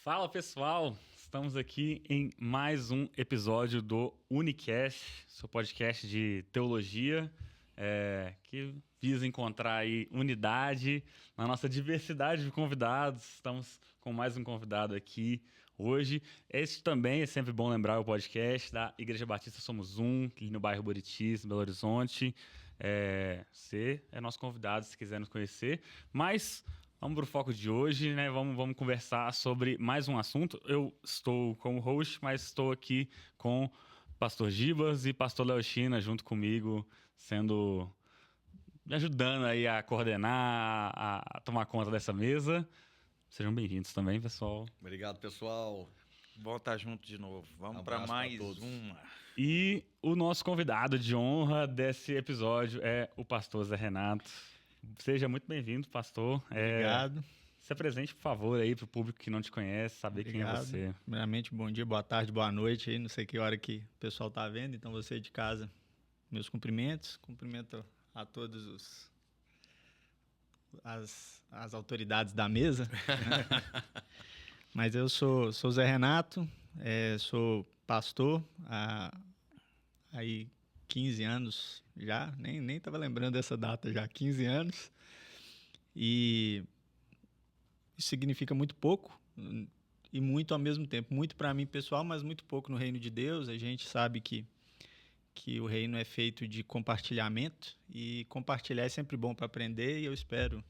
Fala pessoal, estamos aqui em mais um episódio do Unicast, seu podcast de teologia, que visa encontrar aí unidade na nossa diversidade de convidados. Estamos com mais um convidado aqui hoje. Este também é sempre bom lembrar o podcast da Igreja Batista Somos Um, aqui no bairro Buritis, em Belo Horizonte. Você é nosso convidado se quiser nos conhecer, mas vamos para o foco de hoje, né? Vamos conversar sobre mais um assunto. Eu estou como host, mas estou aqui com Pastor Gibas e Pastor Léo China junto comigo, me ajudando aí a coordenar, a tomar conta dessa mesa. Sejam bem-vindos também, pessoal. Obrigado, pessoal. Bom estar junto de novo. Vamos para mais uma. E o nosso convidado de honra desse episódio é o Pastor Zé Renato. Seja muito bem-vindo, pastor. Obrigado. Se apresente, por favor, aí para o público que não te conhece, saber Obrigado. Quem é você. Primeiramente, bom dia, boa tarde, boa noite. Aí, não sei que hora que o pessoal está vendo, então você de casa, meus cumprimentos. Cumprimento a todos as autoridades da mesa. Né? Mas eu sou Zé Renato, sou pastor há 15 anos já, nem estava lembrando dessa data já, 15 anos. E isso significa muito pouco e muito ao mesmo tempo. Muito para mim pessoal, mas muito pouco no reino de Deus. A gente sabe que o reino é feito de compartilhamento e compartilhar é sempre bom para aprender e eu espero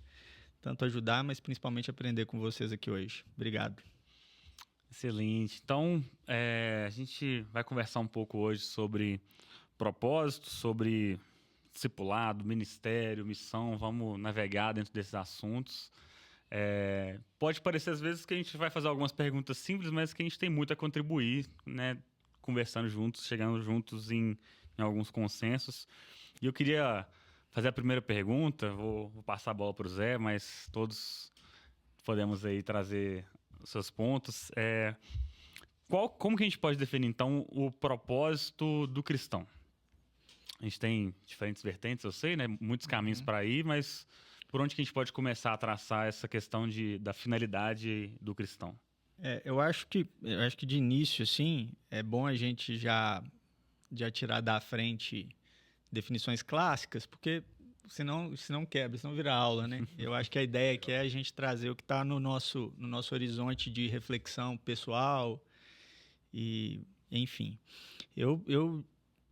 tanto ajudar, mas principalmente aprender com vocês aqui hoje. Obrigado. Excelente. Então, a gente vai conversar um pouco hoje sobre propósito, sobre discipulado, ministério, missão. Vamos navegar dentro desses assuntos. Pode parecer às vezes que a gente vai fazer algumas perguntas simples, mas que a gente tem muito a contribuir, né? Conversando juntos, chegando juntos em alguns consensos. E eu queria fazer a primeira pergunta, vou passar a bola para o Zé, mas todos podemos aí trazer os seus pontos. Como que a gente pode definir, então, o propósito do cristão? A gente tem diferentes vertentes, eu sei, né? Muitos caminhos para ir, mas por onde que a gente pode começar a traçar essa questão da finalidade do cristão? Eu acho que de início, assim, é bom a gente já tirar da frente definições clássicas, porque senão quebra, senão vira aula, né? Eu acho que a ideia aqui é a gente trazer o que está no nosso horizonte de reflexão pessoal e, enfim.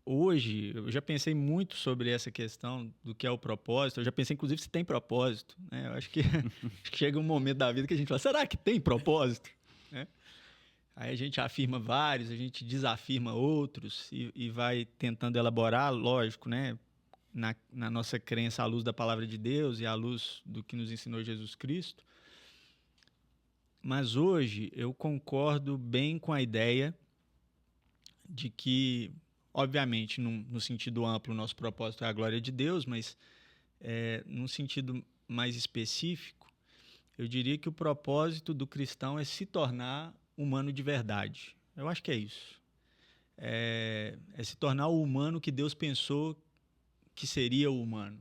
Hoje, eu já pensei muito sobre essa questão do que é o propósito. Eu já pensei, inclusive, se tem propósito. Né? Eu acho que chega um momento da vida que a gente fala, será que tem propósito? Né? Aí a gente afirma vários, a gente desafirma outros e vai tentando elaborar, lógico, né? Na nossa crença à luz da palavra de Deus e à luz do que nos ensinou Jesus Cristo. Mas hoje eu concordo bem com a ideia de que, obviamente, no sentido amplo, o nosso propósito é a glória de Deus, mas num sentido mais específico, eu diria que o propósito do cristão é se tornar humano de verdade. Eu acho que é isso. É se tornar o humano que Deus pensou que seria o humano.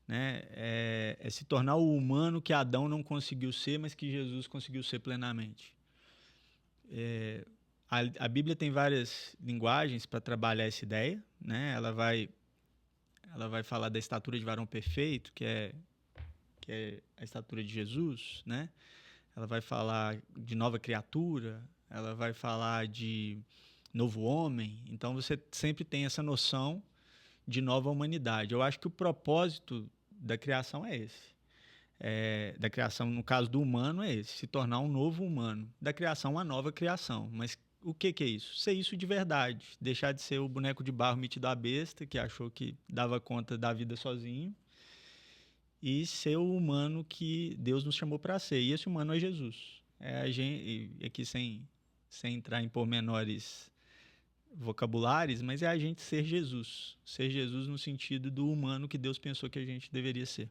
Né? É se tornar o humano que Adão não conseguiu ser, mas que Jesus conseguiu ser plenamente. A Bíblia tem várias linguagens para trabalhar essa ideia. Né? Ela vai falar da estatura de varão perfeito, que é a estatura de Jesus. Né? Ela vai falar de nova criatura, ela vai falar de novo homem. Então você sempre tem essa noção de nova humanidade. Eu acho que o propósito da criação é esse. Da criação, no caso do humano, é esse, se tornar um novo humano. Da criação, uma nova criação. Mas o que é isso? Ser isso de verdade. Deixar de ser o boneco de barro metido à besta, que achou que dava conta da vida sozinho, e ser o humano que Deus nos chamou para ser. E esse humano é Jesus. A gente, aqui sem entrar em pormenores vocabulares, mas é a gente ser Jesus. Ser Jesus no sentido do humano que Deus pensou que a gente deveria ser.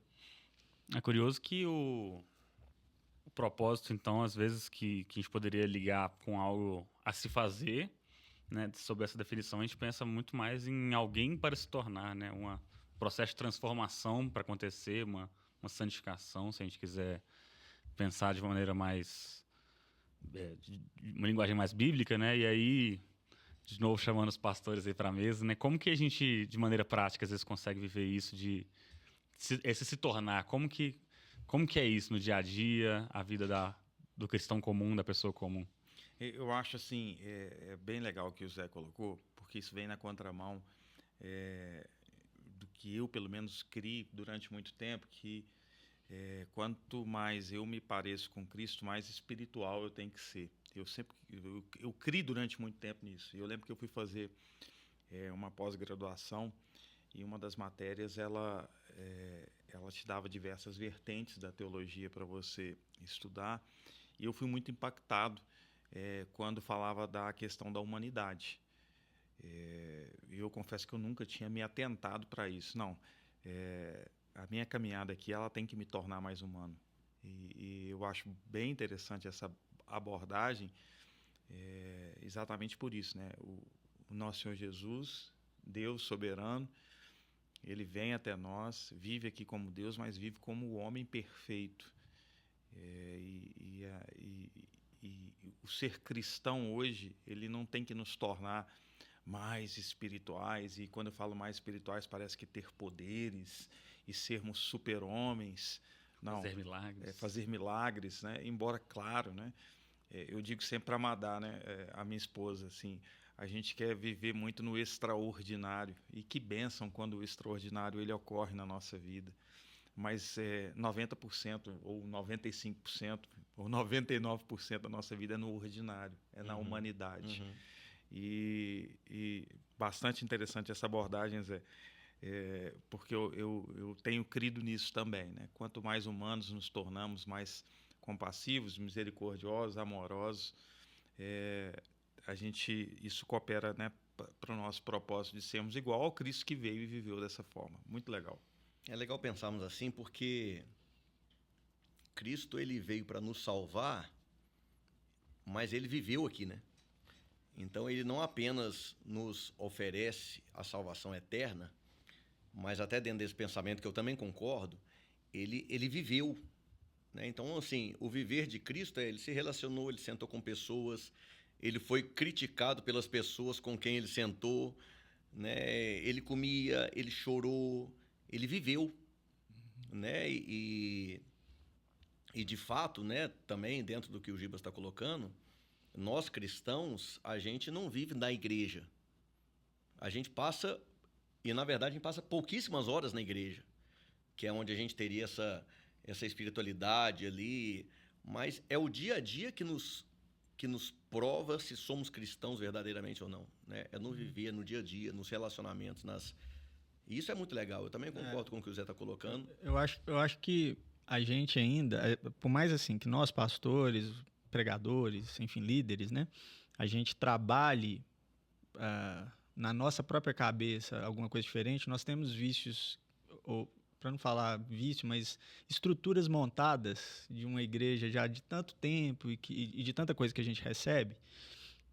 É curioso que o propósito, então, às vezes, que a gente poderia ligar com algo a se fazer, né, sob essa definição, a gente pensa muito mais em alguém para se tornar, né, um processo de transformação para acontecer, uma santificação, se a gente quiser pensar de maneira mais uma linguagem mais bíblica, né? E aí, de novo, chamando os pastores aí para a mesa, né? Como que a gente, de maneira prática, às vezes consegue viver isso de se tornar? Como que é isso no dia a dia, a vida do cristão comum, da pessoa comum? Eu acho assim, é bem legal o que o Zé colocou, porque isso vem na contramão do que eu, pelo menos, criei durante muito tempo, que quanto mais eu me pareço com Cristo, mais espiritual eu tenho que ser. Eu criei durante muito tempo nisso. Eu lembro que eu fui fazer uma pós-graduação e uma das matérias ela te dava diversas vertentes da teologia para você estudar, e eu fui muito impactado quando falava da questão da humanidade. Eu confesso que eu nunca tinha me atentado para isso. Não, a minha caminhada aqui ela tem que me tornar mais humano. E eu acho bem interessante essa abordagem, exatamente por isso, né? O nosso Senhor Jesus, Deus soberano, ele vem até nós, vive aqui como Deus, mas vive como o homem perfeito. E o ser cristão hoje, ele não tem que nos tornar mais espirituais, e quando eu falo mais espirituais, parece que ter poderes e sermos super-homens. Não, fazer milagres. Fazer milagres, né? Embora, claro, né? Eu digo sempre para Madá, né? A minha esposa, assim, a gente quer viver muito no extraordinário, e que bênção quando o extraordinário ele ocorre na nossa vida. Mas 90% ou 95% ou 99% da nossa vida é no ordinário, é na humanidade. E bastante interessante essa abordagem, Zé, porque eu tenho crido nisso também, né? Quanto mais humanos nos tornamos, mais compassivos, misericordiosos, amorosos, isso coopera, né, para o nosso propósito de sermos igual ao Cristo que veio e viveu dessa forma. Muito legal. É legal pensarmos assim, porque Cristo ele veio para nos salvar, mas ele viveu aqui, né? Então ele não apenas nos oferece a salvação eterna, mas até dentro desse pensamento que eu também concordo, ele viveu, né? Então, assim, o viver de Cristo ele se relacionou, ele sentou com pessoas, ele foi criticado pelas pessoas com quem ele sentou, né? Ele comia, ele chorou, ele viveu, né? E de fato, né, também dentro do que o Gibas está colocando, nós cristãos, a gente não vive na igreja. A gente passa, e na verdade a gente passa pouquíssimas horas na igreja, que é onde a gente teria essa espiritualidade ali, mas é o dia a dia que nos prova se somos cristãos verdadeiramente ou não, né? É no viver, no dia a dia, nos relacionamentos, E isso é muito legal. Eu também concordo com o que o Zé está colocando. Eu acho que a gente ainda, por mais assim que nós pastores, pregadores, enfim, líderes, né? A gente trabalhe na nossa própria cabeça alguma coisa diferente, nós temos vícios, ou para não falar vício, mas estruturas montadas de uma igreja já de tanto tempo e de tanta coisa que a gente recebe,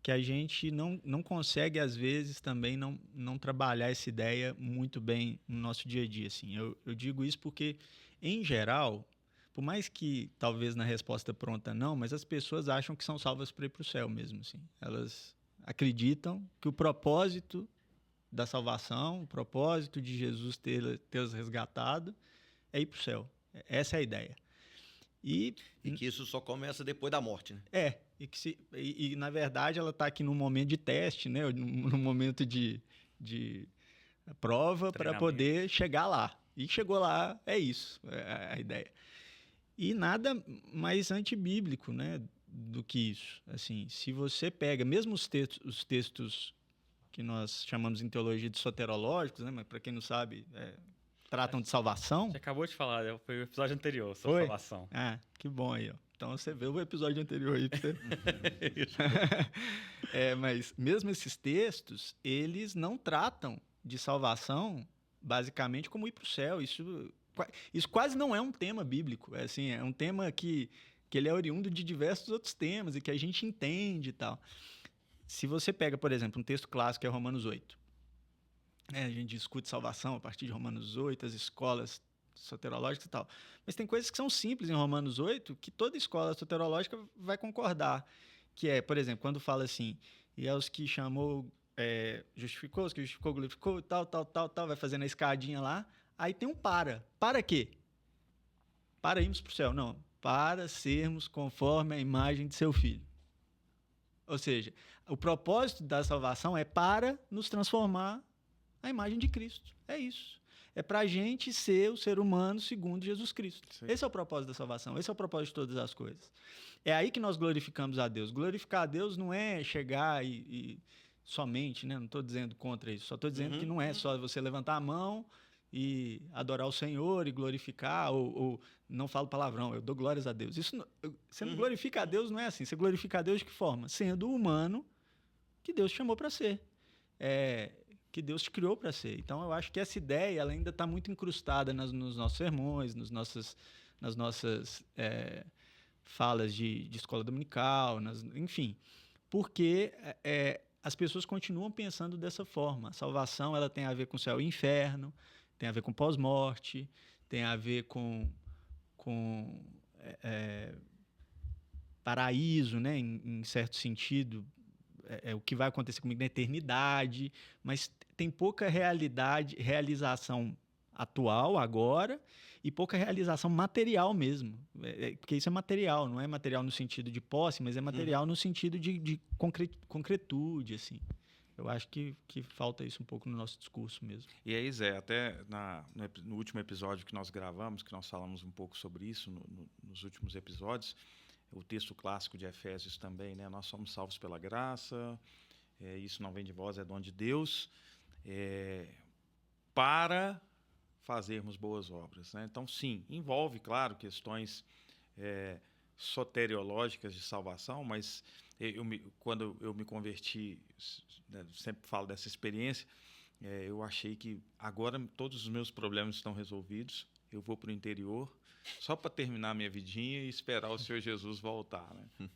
que a gente não consegue, às vezes, também não trabalhar essa ideia muito bem no nosso dia a dia. Assim. Eu digo isso porque, em geral, por mais que talvez na resposta pronta não, mas as pessoas acham que são salvas para ir para o céu mesmo. Assim. Elas acreditam que o propósito da salvação, o propósito de Jesus tê-las resgatado é ir para o céu. Essa é a ideia. E que isso só começa depois da morte, né? E na verdade ela está aqui num momento de teste, né? Num momento de prova para poder chegar lá. E chegou lá, é isso, é a ideia. E nada mais antibíblico, né, do que isso. Assim, se você pega, mesmo os textos que nós chamamos em teologia de soterológicos, né, mas para quem não sabe, tratam de salvação. Você acabou de falar, foi o episódio anterior sobre salvação. Ah, que bom aí, ó. Então você vê o episódio anterior aí pra você. Mas mesmo esses textos, eles não tratam de salvação basicamente como ir para o céu. Isso quase não é um tema bíblico. É um tema que ele é oriundo de diversos outros temas e que a gente entende e tal. Se você pega, por exemplo, um texto clássico que é Romanos 8. A gente discute salvação a partir de Romanos 8, as escolas soterológicas e tal. Mas tem coisas que são simples em Romanos 8 que toda escola soterológica vai concordar. Que é, por exemplo, quando fala assim, e aos que chamou, justificou, os que justificou, glorificou, tal, vai fazendo a escadinha lá. Aí tem um para. Para quê? Para irmos para o céu. Não. Para sermos conforme a imagem de seu Filho. Ou seja, o propósito da salvação é para nos transformar à imagem de Cristo. É isso. É para a gente ser o ser humano segundo Jesus Cristo. Sim. Esse é o propósito da salvação. Esse é o propósito de todas as coisas. É aí que nós glorificamos a Deus. Glorificar a Deus não é chegar e somente, né? Não estou dizendo contra isso. Só estou dizendo que não é só você levantar a mão e adorar o Senhor e glorificar, ou não falo palavrão, eu dou glórias a Deus. Isso, você não glorifica a Deus, não é assim. Você glorifica a Deus de que forma? Sendo o humano que Deus te chamou para ser. Que Deus te criou para ser. Então, eu acho que essa ideia ela ainda está muito incrustada nos nossos sermões, nas nossas falas de escola dominical, enfim. Porque as pessoas continuam pensando dessa forma. A salvação ela tem a ver com o céu e inferno, tem a ver com pós-morte, tem a ver com paraíso, né? Em certo sentido, o que vai acontecer comigo na eternidade, mas tem pouca realização atual, agora, e pouca realização material mesmo. Porque isso é material, não é material no sentido de posse, mas é material no sentido de concretude, assim. Eu acho que falta isso um pouco no nosso discurso mesmo. E aí, Zé, até no último episódio que nós gravamos, que nós falamos um pouco sobre isso, nos últimos episódios, o texto clássico de Efésios também, né? Nós somos salvos pela graça, isso não vem de vós, é dom de Deus, para fazermos boas obras, né? Então, sim, envolve, claro, questões soteriológicas de salvação, mas quando eu me converti, né, sempre falo dessa experiência, eu achei que agora todos os meus problemas estão resolvidos, eu vou para o interior só para terminar a minha vidinha e esperar o Senhor Jesus voltar, né?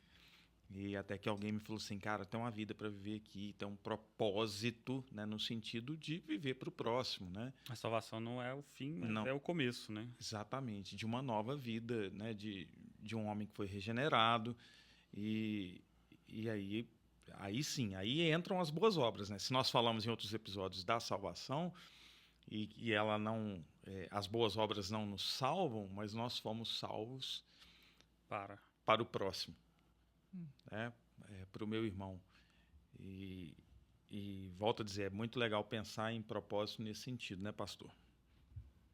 E até que alguém me falou assim, cara, tem uma vida para viver aqui, tem um propósito, né, no sentido de viver para o próximo, né? A salvação não é o fim, mas não. É o começo, né? Exatamente, de uma nova vida, né, de um homem que foi regenerado e aí sim, aí entram as boas obras, né? Se nós falamos em outros episódios da salvação e ela não, as boas obras não nos salvam, mas nós fomos salvos para o próximo, né? Para o meu irmão. E volto a dizer, é muito legal pensar em propósito nesse sentido, né, pastor?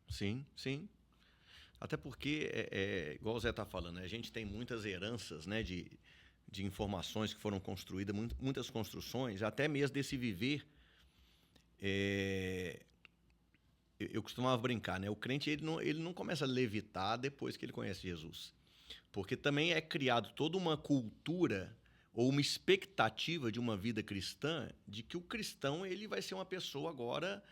Sim, sim. Até porque, igual o Zé está falando, né? A gente tem muitas heranças, né, de informações que foram construídas, muitas construções, até mesmo desse viver. Eu costumava brincar, né? O crente ele não começa a levitar depois que ele conhece Jesus. Porque também é criado toda uma cultura ou uma expectativa de uma vida cristã de que o cristão ele vai ser uma pessoa agora...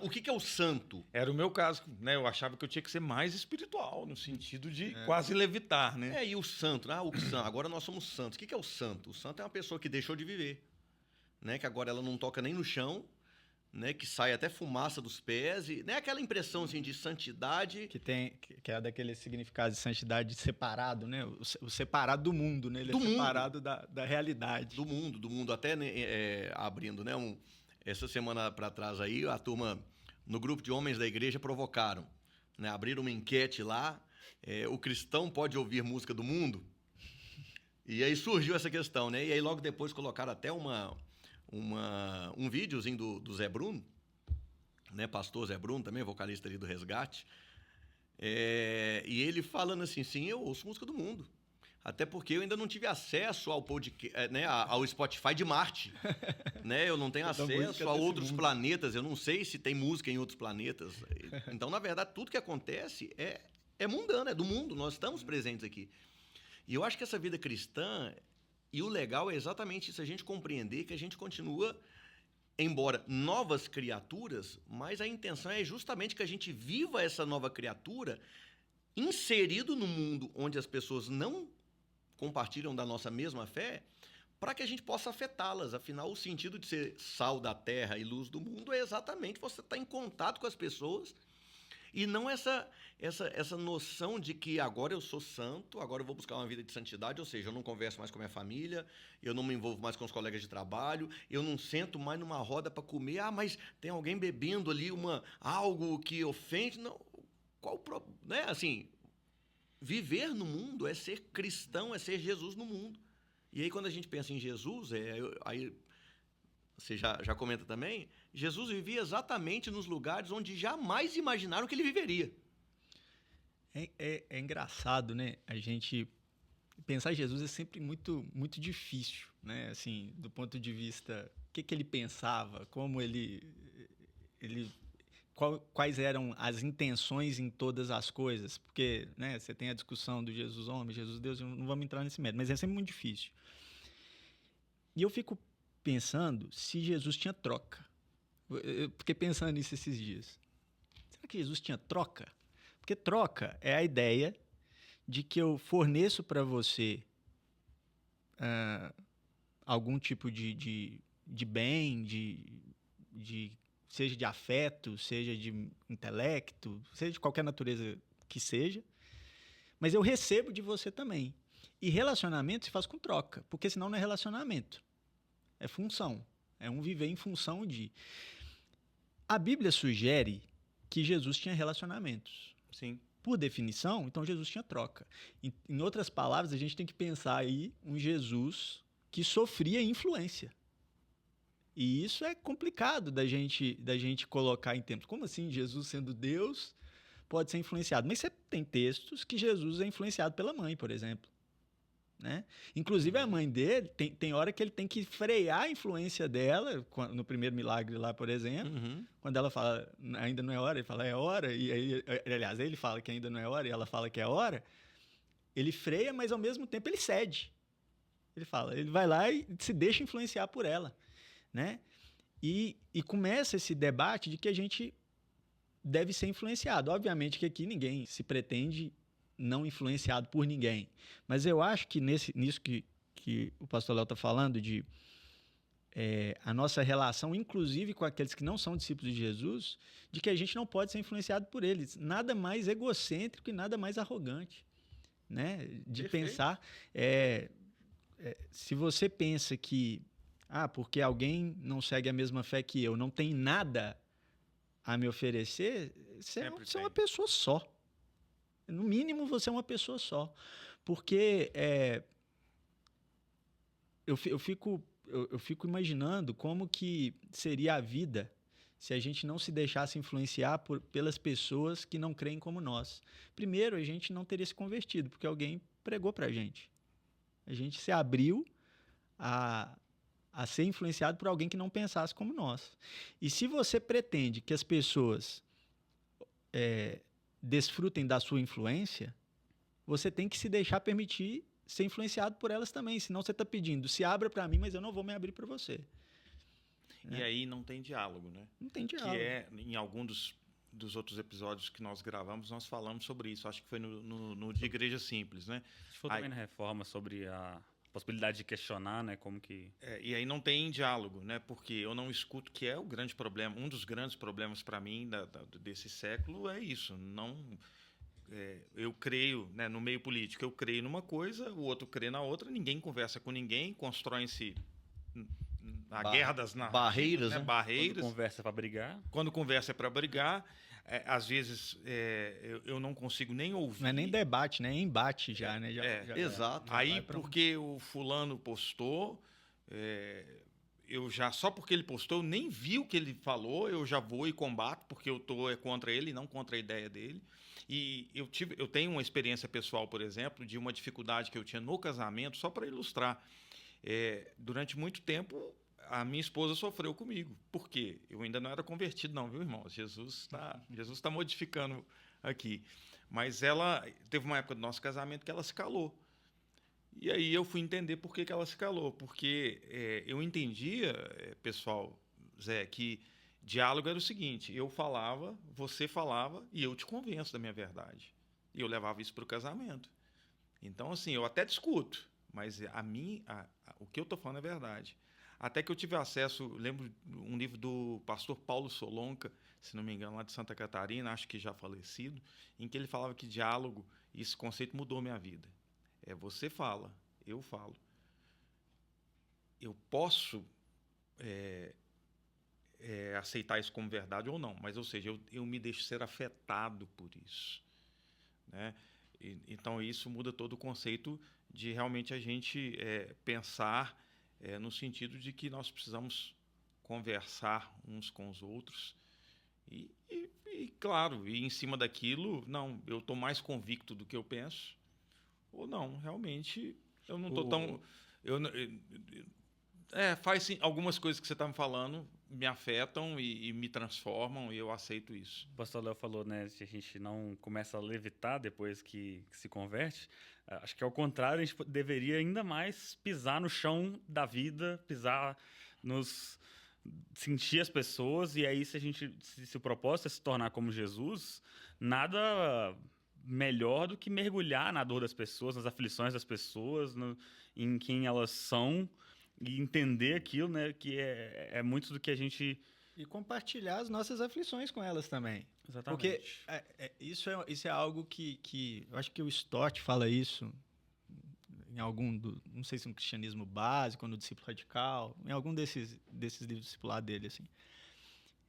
o que é o santo? Era o meu caso, né? Eu achava que eu tinha que ser mais espiritual, no sentido de quase levitar, né? E o santo, agora nós somos santos. O que é o santo? O santo é uma pessoa que deixou de viver, né? Que agora ela não toca nem no chão, né? Que sai até fumaça dos pés, e né? Aquela impressão assim, de santidade. Que é daquele significado de santidade separado, né? O separado do mundo, né? Ele do é mundo. Separado da realidade. Do mundo. Até né, abrindo, né? Essa semana para trás aí, a turma, no grupo de homens da igreja, provocaram, né? Abriram uma enquete lá, o cristão pode ouvir música do mundo? E aí surgiu essa questão, né? E aí logo depois colocaram até um videozinho do Zé Bruno, né? Pastor Zé Bruno também, vocalista ali do Resgate, e ele falando assim, sim, eu ouço música do mundo. Até porque eu ainda não tive acesso ao podcast, né, ao Spotify de Marte. Né? Eu não tenho acesso a outros planetas. Eu não sei se tem música em outros planetas. Então, na verdade, tudo que acontece é mundano, é do mundo. Nós estamos presentes aqui. E eu acho que essa vida cristã, e o legal é exatamente isso, a gente compreender que a gente continua, embora novas criaturas, mas a intenção é justamente que a gente viva essa nova criatura inserido no mundo onde as pessoas não compartilham da nossa mesma fé, para que a gente possa afetá-las. Afinal, o sentido de ser sal da terra e luz do mundo é exatamente você estar em contato com as pessoas E não essa noção de que agora eu sou santo, agora eu vou buscar uma vida de santidade, ou seja, eu não converso mais com a minha família, eu não me envolvo mais com os colegas de trabalho, eu não sento mais numa roda para comer, mas tem alguém bebendo ali algo que ofende. Não, né? Assim, viver no mundo é ser cristão, é ser Jesus no mundo. E aí quando a gente pensa em Jesus, aí você já comenta também, Jesus vivia exatamente nos lugares onde jamais imaginaram que ele viveria. É engraçado, né? A gente pensar em Jesus é sempre muito, muito difícil, né? Assim, do ponto de vista, o que ele pensava, como quais eram as intenções em todas as coisas, porque, né, você tem a discussão do Jesus homem, Jesus Deus, não vamos entrar nesse mérito, mas é sempre muito difícil. E eu fico pensando se Jesus tinha troca. Eu fiquei pensando nisso esses dias. Será que Jesus tinha troca? Porque troca é a ideia de que eu forneço para você algum tipo de bem, seja de afeto, seja de intelecto, seja de qualquer natureza que seja, mas eu recebo de você também. E relacionamento se faz com troca, porque senão não é relacionamento, é função, é um viver em função de... A Bíblia sugere que Jesus tinha relacionamentos. Sim. Por definição, então Jesus tinha troca. Em outras palavras, a gente tem que pensar aí um Jesus que sofria influência. E isso é complicado da gente colocar em termos. Como assim Jesus sendo Deus pode ser influenciado? Mas você tem textos que Jesus é influenciado pela mãe, por exemplo. Né? Inclusive a mãe dele, tem hora que ele tem que frear a influência dela, no primeiro milagre lá, por exemplo, quando ela fala, ainda não é hora, ele fala, é hora, e aí, aliás, ele fala que ainda não é hora, e ela fala que é hora, ele freia, mas ao mesmo tempo ele cede. Ele vai lá e se deixa influenciar por ela, né? E começa esse debate de que a gente deve ser influenciado. Obviamente que aqui ninguém se pretende não influenciado por ninguém. Mas eu acho que nisso que o pastor Léo está falando, de a nossa relação, inclusive com aqueles que não são discípulos de Jesus, de que a gente não pode ser influenciado por eles. Nada mais egocêntrico e nada mais arrogante. Né? De Perfeito. Pensar... se você pensa que porque alguém não segue a mesma fé que eu, não tem nada a me oferecer, você é uma pessoa só. No mínimo, você é uma pessoa só. Porque eu fico imaginando como que seria a vida se a gente não se deixasse influenciar pelas pessoas que não creem como nós. Primeiro, a gente não teria se convertido, porque alguém pregou para a gente. A gente se abriu a ser influenciado por alguém que não pensasse como nós. E se você pretende que as pessoas desfrutem da sua influência, você tem que se deixar permitir ser influenciado por elas também. Senão você está pedindo, se abra para mim, mas eu não vou me abrir para você. E aí não tem diálogo, né? Não tem diálogo. Que em algum dos outros episódios que nós gravamos, nós falamos sobre isso. Acho que foi no de Igreja Simples, né? Se for também na reforma sobre a possibilidade de questionar, né, como que... e aí não tem diálogo, né, porque eu não escuto, que é o grande problema, um dos grandes problemas para mim desse século é isso, eu creio, né, no meio político, eu creio numa coisa, o outro crê na outra, ninguém conversa com ninguém, constroem-se a guerra das barreiras, né? Barreiras. Quando conversa é para brigar. Às vezes eu não consigo nem ouvir. Não é nem debate, né? É embate já, né? Exato. Aí, porque o fulano postou, eu já, só porque ele postou, eu nem vi o que ele falou, eu já vou e combato, porque eu estou contra ele, não contra a ideia dele. E eu tenho uma experiência pessoal, por exemplo, de uma dificuldade que eu tinha no casamento, só para ilustrar. Durante muito tempo, a minha esposa sofreu comigo. Por quê? Eu ainda não era convertido, não, viu, irmão? Jesus tá modificando aqui. Mas ela teve uma época do nosso casamento que ela se calou. E aí eu fui entender por que ela se calou. Porque eu entendia, pessoal, Zé, que diálogo era o seguinte: eu falava, você falava e eu te convenço da minha verdade. E eu levava isso para o casamento. Então, assim, eu até discuto, mas o que eu estou falando é verdade. Até que eu tive acesso, lembro um livro do pastor Paulo Solonca, se não me engano, lá de Santa Catarina, acho que já falecido, em que ele falava que diálogo, esse conceito mudou minha vida. Você fala, eu falo. Eu posso aceitar isso como verdade ou não, mas, ou seja, eu me deixo ser afetado por isso, né? Então, isso muda todo o conceito de realmente a gente pensar no sentido de que nós precisamos conversar uns com os outros e claro, e em cima daquilo, não, eu estou mais convicto do que eu penso, ou não, realmente, eu não estou tão... faz sim, algumas coisas que você está me falando me afetam e me transformam, e eu aceito isso. O pastor Léo falou, né, que a gente não começa a levitar depois que se converte. Acho que ao contrário, a gente deveria ainda mais pisar no chão da vida, sentir as pessoas, e aí se o propósito é se tornar como Jesus, nada melhor do que mergulhar na dor das pessoas, nas aflições das pessoas, em quem elas são, e entender aquilo, né, que é muito do que a gente... E compartilhar as nossas aflições com elas também. Exatamente. Porque isso é algo que... Eu acho que o Stott fala isso em não sei se no cristianismo básico, no discípulo radical, em algum desses livros de discipulado dele, assim.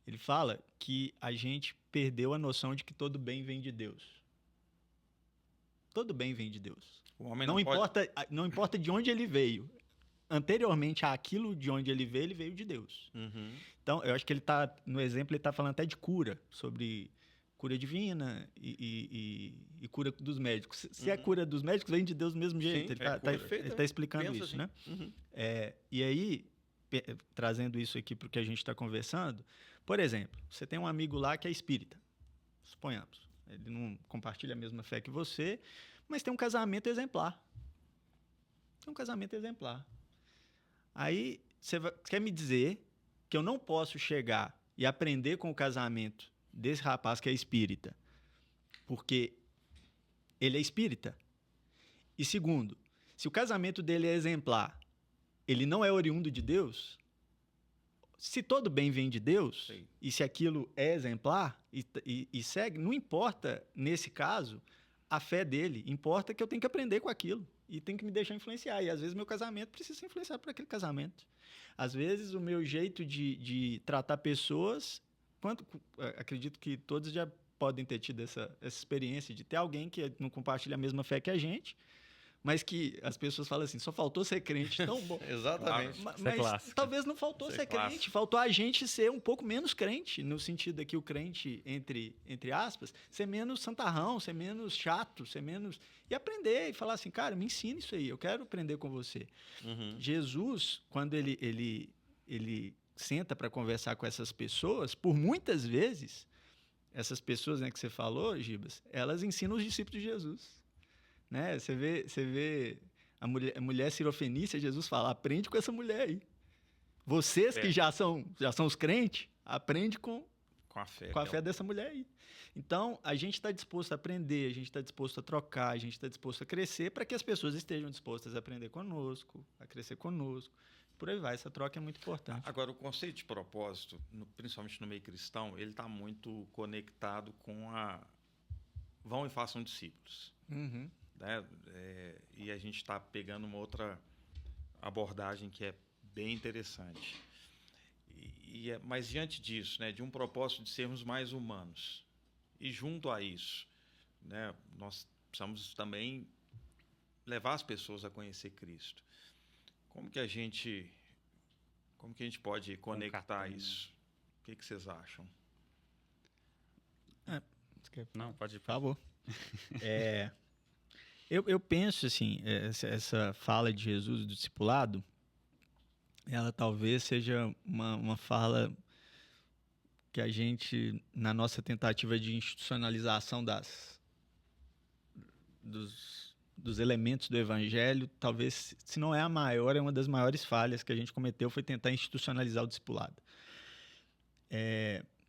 Ele fala que a gente perdeu a noção de que todo bem vem de Deus. Todo bem vem de Deus. O homem não importa de onde ele veio. Anteriormente àquilo de onde ele veio de Deus. Uhum. Então, eu acho que no exemplo, ele está falando até de cura, sobre cura divina e cura dos médicos. Se a cura dos médicos, vem de Deus do mesmo jeito. Sim, ele está explicando isso, assim, né? Uhum. E aí, trazendo isso aqui para o que a gente está conversando, por exemplo, você tem um amigo lá que é espírita, suponhamos. Ele não compartilha a mesma fé que você, mas tem um casamento exemplar. Aí, você quer me dizer que eu não posso chegar e aprender com o casamento desse rapaz que é espírita, porque ele é espírita? E segundo, se o casamento dele é exemplar, ele não é oriundo de Deus? Se todo bem vem de Deus, Sim. E se aquilo é exemplar e segue, não importa, nesse caso, a fé dele, importa que eu tenho que aprender com aquilo e tenho que me deixar influenciar. E às vezes meu casamento precisa ser influenciado por aquele casamento. Às vezes o meu jeito de tratar pessoas, acredito que todos já podem ter tido essa experiência de ter alguém que não compartilha a mesma fé que a gente, mas que as pessoas falam assim, só faltou ser crente tão bom. Exatamente. Mas talvez não faltou ser crente, faltou a gente ser um pouco menos crente, no sentido aqui o crente, entre aspas, ser menos santarrão, ser menos chato, ser menos... E aprender, e falar assim, cara, me ensina isso aí, eu quero aprender com você. Uhum. Jesus, quando ele senta para conversar com essas pessoas, por muitas vezes, essas pessoas, né, que você falou, Gibas, elas ensinam os discípulos de Jesus. Né? Você vê a mulher sirofenícia, Jesus fala, aprende com essa mulher aí. Vocês que já são os crentes, aprende com a fé dessa mulher aí. Então, a gente está disposto a aprender, a gente está disposto a trocar, a gente está disposto a crescer para que as pessoas estejam dispostas a aprender conosco, a crescer conosco. Por aí vai, essa troca é muito importante. Agora, o conceito de propósito, principalmente no meio cristão, ele está muito conectado com vão e façam discípulos. Uhum. Né? E a gente está pegando uma outra abordagem que é bem interessante. Mas diante disso, né, de um propósito de sermos mais humanos, e junto a isso, né, nós precisamos também levar as pessoas a conhecer Cristo. Como que a gente pode conectar isso? O que vocês acham? Não, pode ir. Por favor. Eu penso assim, essa fala de Jesus do discipulado, ela talvez seja uma fala que a gente, na nossa tentativa de institucionalização dos elementos do evangelho, talvez, se não é a maior, é uma das maiores falhas que a gente cometeu, foi tentar institucionalizar o discipulado.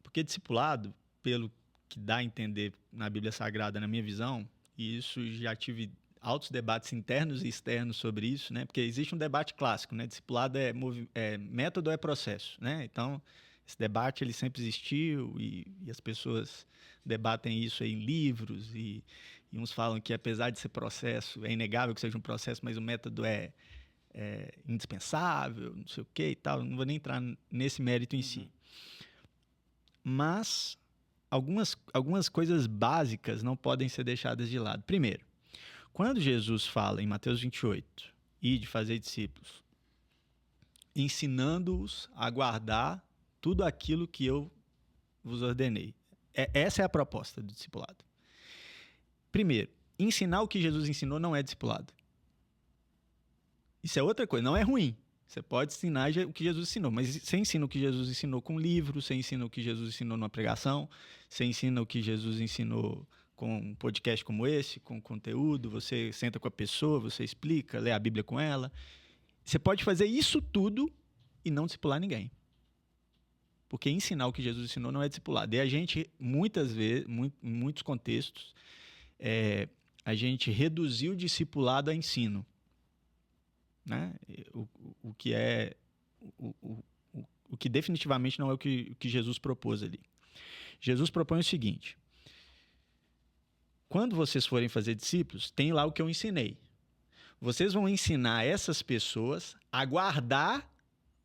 Porque discipulado, pelo que dá a entender na Bíblia Sagrada, na minha visão, e isso já tive altos debates internos e externos sobre isso, né? Porque existe um debate clássico, né? Discipulado é método ou é processo, né? Então, esse debate ele sempre existiu e as pessoas debatem isso em livros e uns falam que, apesar de ser processo, é inegável que seja um processo, mas o método é indispensável, não sei o que e tal. Não vou nem entrar nesse mérito em si. Mas algumas coisas básicas não podem ser deixadas de lado. Primeiro, quando Jesus fala em Mateus 28, de fazer discípulos, ensinando-os a guardar tudo aquilo que eu vos ordenei. Essa é a proposta do discipulado. Primeiro, ensinar o que Jesus ensinou não é discipulado. Isso é outra coisa, não é ruim. Você pode ensinar o que Jesus ensinou, mas você ensina o que Jesus ensinou com um livro, você ensina o que Jesus ensinou numa pregação, você ensina o que Jesus ensinou com um podcast como esse, com conteúdo, você senta com a pessoa, você explica, lê a Bíblia com ela. Você pode fazer isso tudo e não discipular ninguém. Porque ensinar o que Jesus ensinou não é discipulado. E a gente, muitas vezes, em muitos contextos, a gente reduziu o discipulado a ensino. Né? O que definitivamente não é o que Jesus propôs ali. Jesus propõe o seguinte: quando vocês forem fazer discípulos, tem lá o que eu ensinei. Vocês vão ensinar essas pessoas a guardar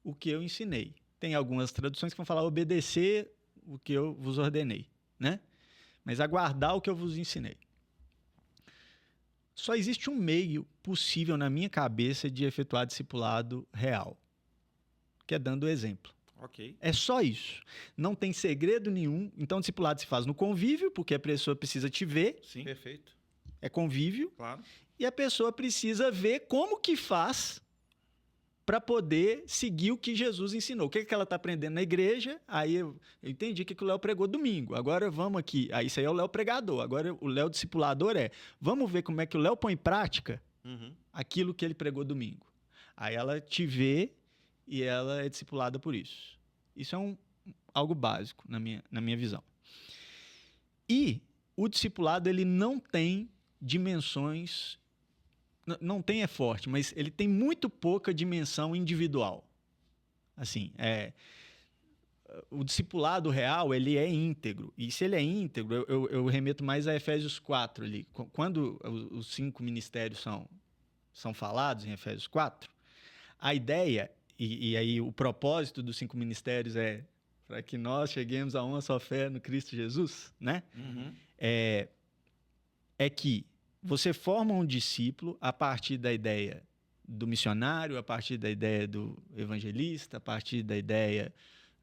o que eu ensinei. Tem algumas traduções que vão falar obedecer o que eu vos ordenei, né? Mas a guardar o que eu vos ensinei. Só existe um meio possível na minha cabeça de efetuar discipulado real, que é dando o exemplo. Ok. É só isso. Não tem segredo nenhum. Então, o discipulado se faz no convívio, porque a pessoa precisa te ver. Sim. Perfeito. É convívio. Claro. E a pessoa precisa ver como que faz para poder seguir o que Jesus ensinou. O que ela está aprendendo na igreja? Aí eu entendi que o Léo pregou domingo. Agora vamos aqui. Aí isso aí é o Léo pregador. Agora o Léo discipulador vamos ver como é que o Léo põe em prática aquilo que ele pregou domingo. Aí ela te vê e ela é discipulada por isso. Isso é algo básico na minha visão. E o discipulado ele não tem dimensões... Não tem é forte, mas ele tem muito pouca dimensão individual. Assim, o discipulado real, ele é íntegro. E se ele é íntegro, eu remeto mais a Efésios 4 ali. Quando os 5 ministérios são falados em Efésios 4, a ideia, e aí o propósito dos 5 ministérios é para que nós cheguemos a uma só fé no Cristo Jesus, né? É que você forma um discípulo a partir da ideia do missionário, a partir da ideia do evangelista, a partir da ideia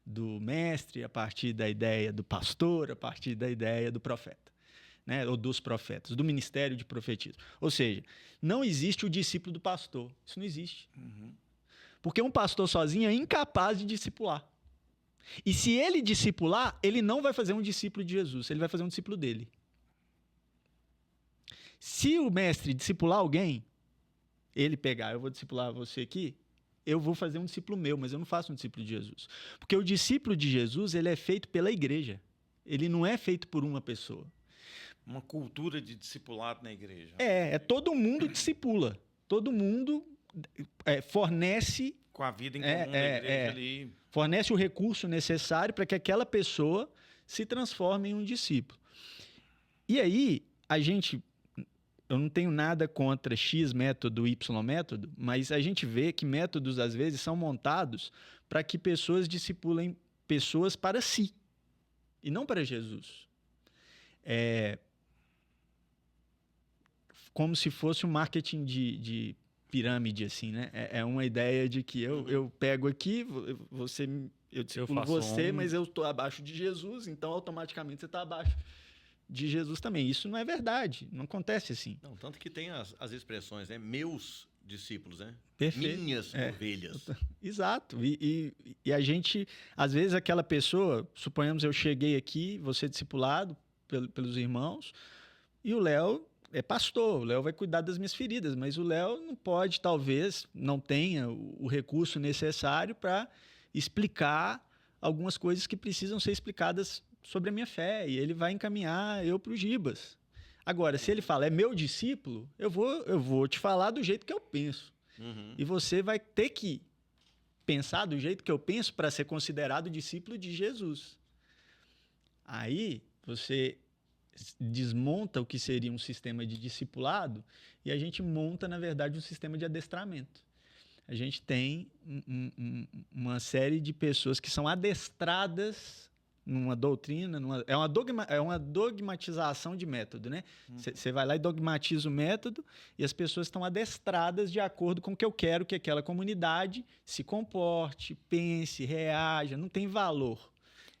do mestre, a partir da ideia do pastor, a partir da ideia do profeta, né? Ou dos profetas, do ministério de profetismo. Ou seja, não existe o discípulo do pastor. Isso não existe. Porque um pastor sozinho é incapaz de discipular. E se ele discipular, ele não vai fazer um discípulo de Jesus, ele vai fazer um discípulo dele. Se o mestre discipular alguém, ele pegar, eu vou discipular você aqui, eu vou fazer um discípulo meu, mas eu não faço um discípulo de Jesus. Porque o discípulo de Jesus, ele é feito pela igreja. Ele não é feito por uma pessoa. Uma cultura de discipulado na igreja. Todo mundo discipula. Todo mundo fornece... Com a vida em comum da igreja ali. Fornece o recurso necessário para que aquela pessoa se transforme em um discípulo. E aí, eu não tenho nada contra X método, Y método, mas a gente vê que métodos, às vezes, são montados para que pessoas discipulem pessoas para si, e não para Jesus. Como se fosse um marketing de pirâmide, assim, né? É uma ideia de que eu pego aqui, eu discipulo você, mas eu estou abaixo de Jesus, então automaticamente você está abaixo de Jesus também. Isso não é verdade, não acontece assim. Não, tanto que tem as expressões, né? Meus discípulos, né? Perfeito. Minhas ovelhas. Exato. E a gente, às vezes aquela pessoa, suponhamos eu cheguei aqui, vou ser discipulado pelos irmãos, e o Léo é pastor, o Léo vai cuidar das minhas feridas, mas o Léo não pode, talvez, não tenha o recurso necessário para explicar algumas coisas que precisam ser explicadas sobre a minha fé, e ele vai encaminhar eu para o Gibas. Agora, se ele fala, é meu discípulo, eu vou te falar do jeito que eu penso. Uhum. E você vai ter que pensar do jeito que eu penso para ser considerado discípulo de Jesus. Aí você desmonta o que seria um sistema de discipulado e a gente monta, na verdade, um sistema de adestramento. A gente tem uma série de pessoas que são adestradas numa doutrina, é uma dogmatização de método, né? Você vai lá e dogmatiza o método e as pessoas estão adestradas de acordo com o que eu quero que aquela comunidade se comporte, pense, reaja, não tem valor.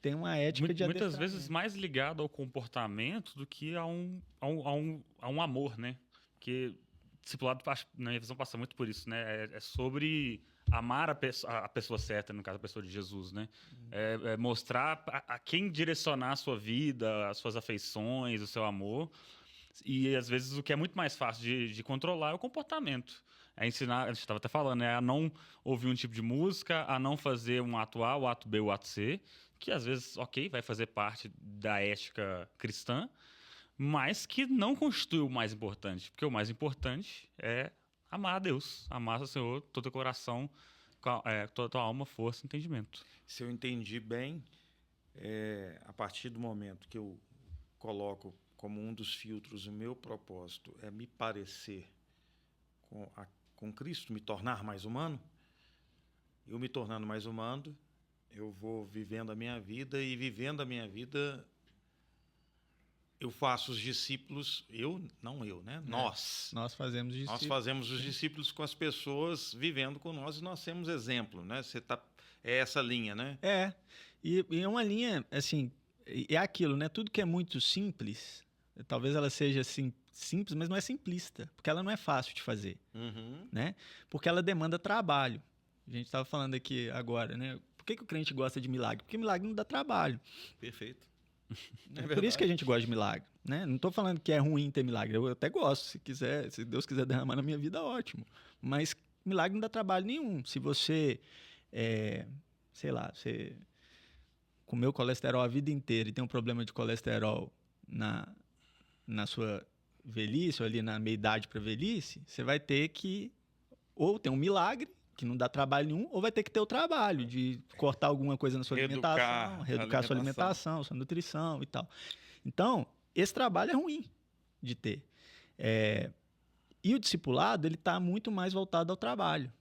Tem uma ética de Muitas adestramento. vezes mais ligado ao comportamento do que a um amor, né? Porque discipulado, na minha visão, passa muito por isso, né? É sobre amar a pessoa certa, no caso, a pessoa de Jesus, né? É mostrar a quem direcionar a sua vida, as suas afeições, o seu amor. E, às vezes, o que é muito mais fácil de controlar é o comportamento. É ensinar, a gente estava até falando, a não ouvir um tipo de música, a não fazer um ato A, o ato B, o ato C, que, às vezes, ok, vai fazer parte da ética cristã, mas que não constitui o mais importante. Porque o mais importante é amar a Deus, amar o Senhor, todo o coração, toda a tua alma, força e entendimento. Se eu entendi bem, a partir do momento que eu coloco como um dos filtros o meu propósito é me parecer com Cristo, me tornar mais humano, eu me tornando mais humano, eu vou vivendo a minha vida e vivendo a minha vida eu faço os discípulos, não eu, né? Nós fazemos discípulos. Nós fazemos os discípulos com as pessoas vivendo com nós e nós temos exemplo, né? É essa linha, né? E é uma linha, assim, é aquilo, né? Tudo que é muito simples, talvez ela seja assim, simples, mas não é simplista, porque ela não é fácil de fazer, né? Porque ela demanda trabalho. A gente estava falando aqui agora, né? Por que o crente gosta de milagre? Porque milagre não dá trabalho. Perfeito. É por isso que a gente gosta de milagre, né? Não estou falando que é ruim ter milagre, eu até gosto, se Deus quiser derramar na minha vida, ótimo. Mas milagre não dá trabalho nenhum. Se você, sei lá, você comeu colesterol a vida inteira e tem um problema de colesterol na sua velhice, ou ali na meia-idade para velhice, você vai ter que ou ter um milagre, que não dá trabalho nenhum, ou vai ter que ter o trabalho de cortar alguma coisa na sua alimentação, reeducar sua alimentação, sua nutrição e tal. Então, esse trabalho é ruim de ter. E o discipulado, ele está muito mais voltado ao trabalho.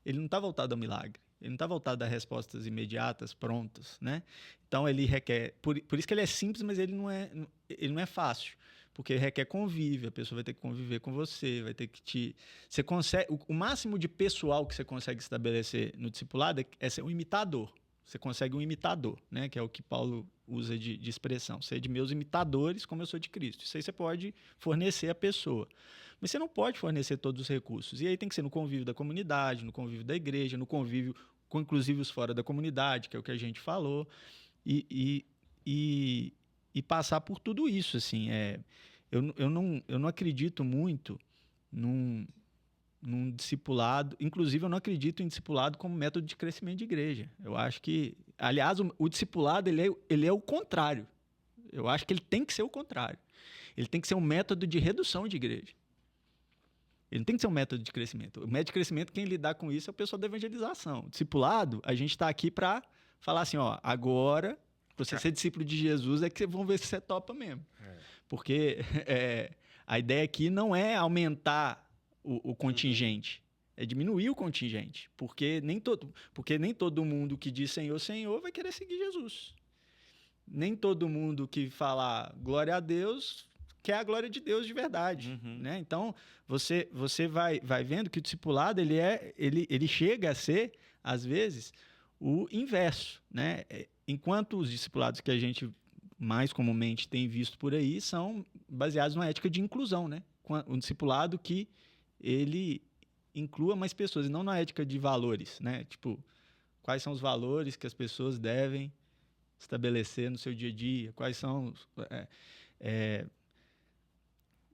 Ele não está voltado ao milagre. Ele não está voltado a respostas imediatas, prontas, né? Então, ele requer... Por isso que ele é simples, mas ele não é fácil. Porque requer convívio, a pessoa vai ter que conviver com você, vai ter que Você consegue... O máximo de pessoal que você consegue estabelecer no discipulado é ser um imitador. Você consegue um imitador, né? Que é o que Paulo usa de expressão. Ser de meus imitadores como eu sou de Cristo. Isso aí você pode fornecer à pessoa. Mas você não pode fornecer todos os recursos. E aí tem que ser no convívio da comunidade, no convívio da igreja, no convívio com inclusive os fora da comunidade, que é o que a gente falou. E passar por tudo isso, assim. Eu não acredito muito num discipulado. Inclusive, eu não acredito em discipulado como método de crescimento de igreja. Eu acho que, aliás, o discipulado ele é o contrário. Eu acho que ele tem que ser o contrário. Ele tem que ser um método de redução de igreja. Ele não tem que ser um método de crescimento. O método de crescimento, quem lidar com isso é o pessoal da evangelização. O discipulado, a gente está aqui para falar assim, agora, para você ser discípulo de Jesus, é que vão ver se você topa mesmo. Porque a ideia aqui não é aumentar o contingente, é diminuir o contingente. Porque nem todo mundo que diz Senhor, Senhor vai querer seguir Jesus. Nem todo mundo que fala glória a Deus quer a glória de Deus de verdade. Né? Então, você vai vendo que o discipulado ele chega a ser, às vezes, o inverso. Né? Enquanto os discipulados que a gente mais comumente tem visto por aí são baseados numa ética de inclusão, né? Um discipulado que ele inclua mais pessoas, e não na ética de valores, né? Tipo, quais são os valores que as pessoas devem estabelecer no seu dia a dia, quais são...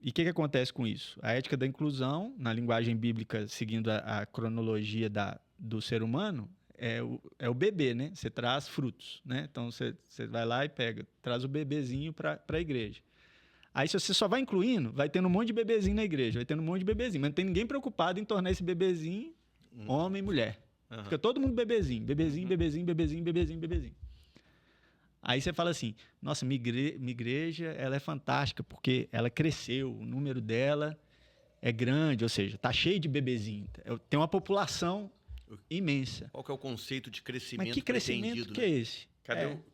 E o que acontece com isso? A ética da inclusão, na linguagem bíblica, seguindo a cronologia do ser humano, é o bebê, né? Você traz frutos, né? Então, você vai lá e traz o bebezinho para a igreja. Aí, se você só vai incluindo, vai tendo um monte de bebezinho na igreja, vai tendo um monte de bebezinho, mas não tem ninguém preocupado em tornar esse bebezinho homem e mulher. Fica todo mundo bebezinho, bebezinho, bebezinho, bebezinho, bebezinho, bebezinho. Aí você fala assim, nossa, minha igreja, ela é fantástica, porque ela cresceu, o número dela é grande, ou seja, tá cheio de bebezinho. Tem uma população imensa. Qual que é o conceito de crescimento Mas que crescimento que é esse?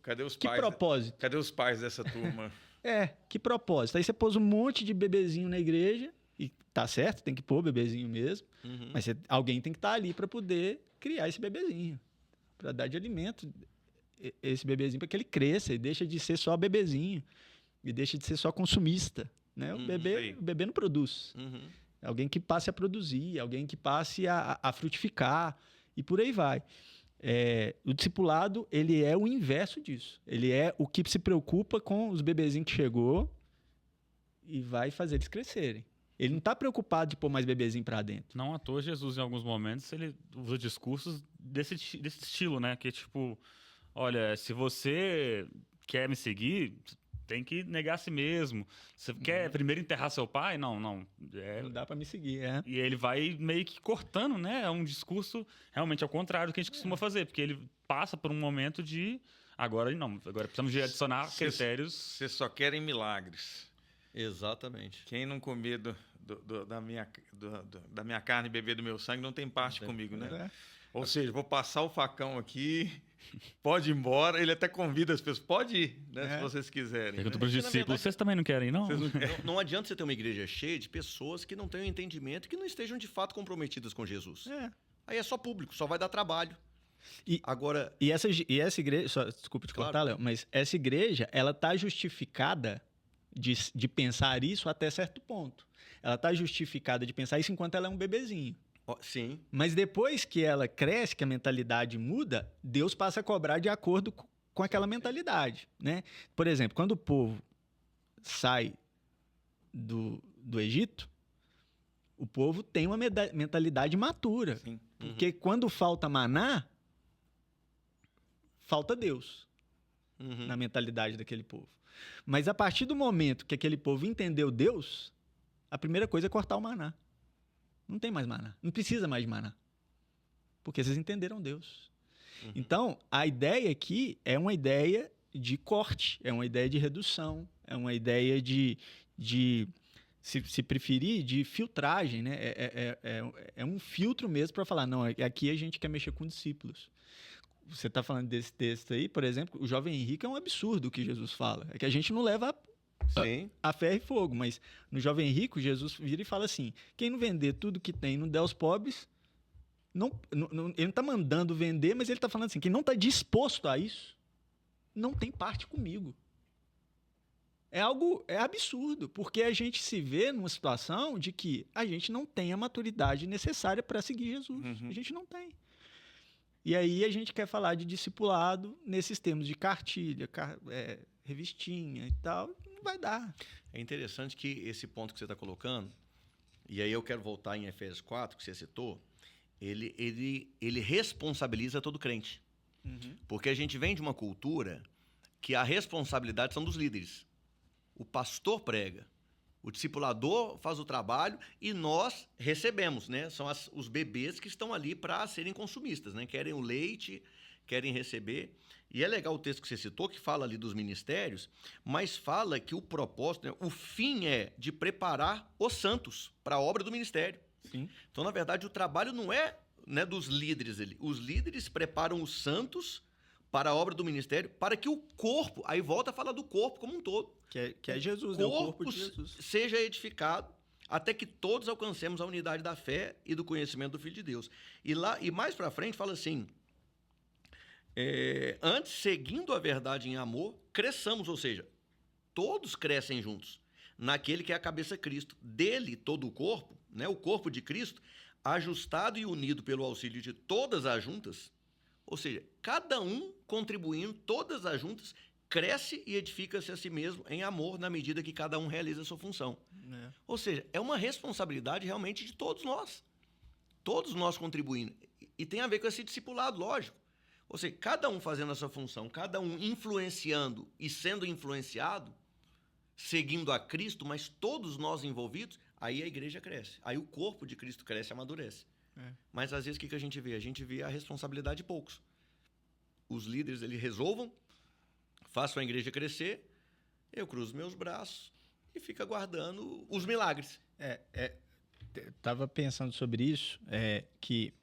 Cadê os Que pais? propósito? Cadê os pais dessa turma? Que propósito? Aí você pôs um monte de bebezinho na igreja, e tá certo, tem que pôr bebezinho mesmo, mas alguém tem que estar ali para poder criar esse bebezinho, para dar de alimento esse bebezinho para que ele cresça e deixe de ser só bebezinho e deixe de ser só consumista, né? O bebê não produz. Alguém que passe a produzir, alguém que passe a frutificar e por aí vai. O discipulado, ele é o inverso disso. Ele é o que se preocupa com os bebezinhos que chegou e vai fazer eles crescerem. Ele não está preocupado de pôr mais bebezinho para dentro. Não à toa, Jesus, em alguns momentos, ele usa discursos desse estilo, né? Que é tipo, olha, se você quer me seguir, tem que negar a si mesmo. Você quer primeiro enterrar seu pai? Não. Não dá para me seguir, E ele vai meio que cortando, né? É um discurso realmente ao contrário do que a gente costuma fazer, porque ele passa por um momento de agora precisamos de adicionar critérios. Vocês só querem milagres. Exatamente. Quem não comer da minha carne e beber do meu sangue não tem parte comigo, né? Ou seja, vou passar o facão aqui, pode ir embora. Ele até convida as pessoas, pode ir, né, se vocês quiserem. Pergunta para os discípulos, vocês também não querem, não? Não adianta você ter uma igreja cheia de pessoas que não tenham entendimento e que não estejam de fato comprometidas com Jesus. Aí é só público, só vai dar trabalho. Agora... E essa igreja, desculpa te cortar, Léo, mas essa igreja, ela está justificada de pensar isso até certo ponto. Ela está justificada de pensar isso enquanto ela é um bebezinho. Sim. Mas depois que ela cresce, que a mentalidade muda, Deus passa a cobrar de acordo com aquela mentalidade, né? Por exemplo, quando o povo sai do Egito, o povo tem uma mentalidade matura. Sim. Porque quando falta maná, falta Deus na mentalidade daquele povo. Mas a partir do momento que aquele povo entendeu Deus, a primeira coisa é cortar o maná. Não tem mais maná. Não precisa mais de maná. Porque vocês entenderam Deus. Então, a ideia aqui é uma ideia de corte, é uma ideia de redução, é uma ideia de se preferir, de filtragem, né? É um filtro mesmo para falar, não, aqui a gente quer mexer com discípulos. Você está falando desse texto aí, por exemplo, o jovem Henrique é um absurdo o que Jesus fala. É que a gente não leva a ferro e fogo, mas no jovem rico, Jesus vira e fala assim, quem não vender tudo que tem e não der aos pobres, ele não está mandando vender, mas ele está falando assim, quem não está disposto a isso, não tem parte comigo. É absurdo, porque a gente se vê numa situação de que a gente não tem a maturidade necessária para seguir Jesus. A gente não tem. E aí a gente quer falar de discipulado nesses termos de cartilha, revistinha e tal, não vai dar. É interessante que esse ponto que você está colocando, e aí eu quero voltar em Efésios 4, que você citou, ele responsabiliza todo crente. Porque a gente vem de uma cultura que a responsabilidade são dos líderes. O pastor prega, o discipulador faz o trabalho e nós recebemos, né? São os bebês que estão ali para serem consumistas, né? Querem o leite, querem receber. E é legal o texto que você citou, que fala ali dos ministérios, mas fala que o propósito, né? O fim é de preparar os santos para a obra do ministério. Sim. Então, na verdade, o trabalho não é, né, dos líderes ali. Os líderes preparam os santos para a obra do ministério, para que o corpo, aí volta a falar do corpo como um todo. Que é Jesus, né? O corpo de Jesus. Seja edificado até que todos alcancemos a unidade da fé e do conhecimento do Filho de Deus. E mais para frente fala assim, antes, seguindo a verdade em amor, cresçamos, ou seja, todos crescem juntos, naquele que é a cabeça Cristo. Dele, todo o corpo, né, o corpo de Cristo, ajustado e unido pelo auxílio de todas as juntas, ou seja, cada um contribuindo, todas as juntas, cresce e edifica-se a si mesmo em amor, na medida que cada um realiza a sua função. Ou seja, é uma responsabilidade realmente de todos nós contribuindo. E tem a ver com esse discipulado, lógico. Ou seja, cada um fazendo a sua função, cada um influenciando e sendo influenciado, seguindo a Cristo, mas todos nós envolvidos, aí a igreja cresce. Aí o corpo de Cristo cresce e amadurece. Mas às vezes o que a gente vê? A gente vê a responsabilidade de poucos. Os líderes, eles resolvam, façam a igreja crescer, eu cruzo meus braços e fico aguardando os milagres. Estava pensando sobre isso, que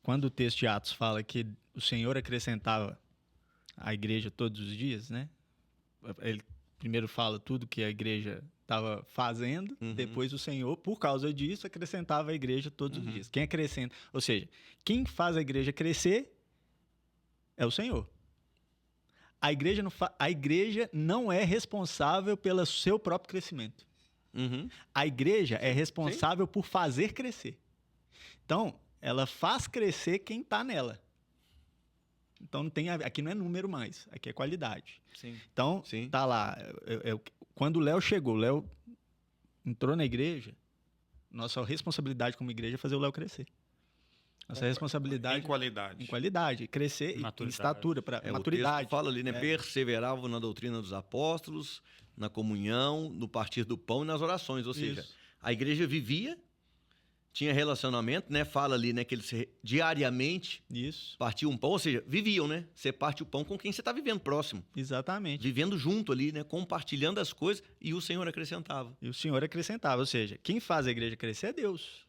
quando o texto de Atos fala que o Senhor acrescentava à igreja todos os dias, né? Ele primeiro fala tudo que a igreja estava fazendo, depois o Senhor, por causa disso, acrescentava a igreja todos os dias. Quem acrescenta, ou seja, quem faz a igreja crescer é o Senhor. A igreja não é responsável pelo seu próprio crescimento. A igreja é responsável por fazer crescer. Então, ela faz crescer quem está nela. Então, aqui não é número mais, aqui é qualidade. Sim. Então, tá lá. Quando o Léo chegou, o Léo entrou na igreja, nossa responsabilidade como igreja é fazer o Léo crescer. Nossa responsabilidade... Em qualidade. Em qualidade. Crescer em estatura, para O maturidade. texto fala ali, né? Perseveravam na doutrina dos apóstolos, na comunhão, no partir do pão e nas orações. Ou seja, a igreja vivia, tinha relacionamento, né? Fala ali, né? Que eles diariamente partiam um pão. Ou seja, viviam, né? Você parte o pão com quem você está vivendo próximo. Exatamente. Vivendo junto ali, né? Compartilhando as coisas e o Senhor acrescentava. E o Senhor acrescentava. Ou seja, quem faz a igreja crescer é Deus.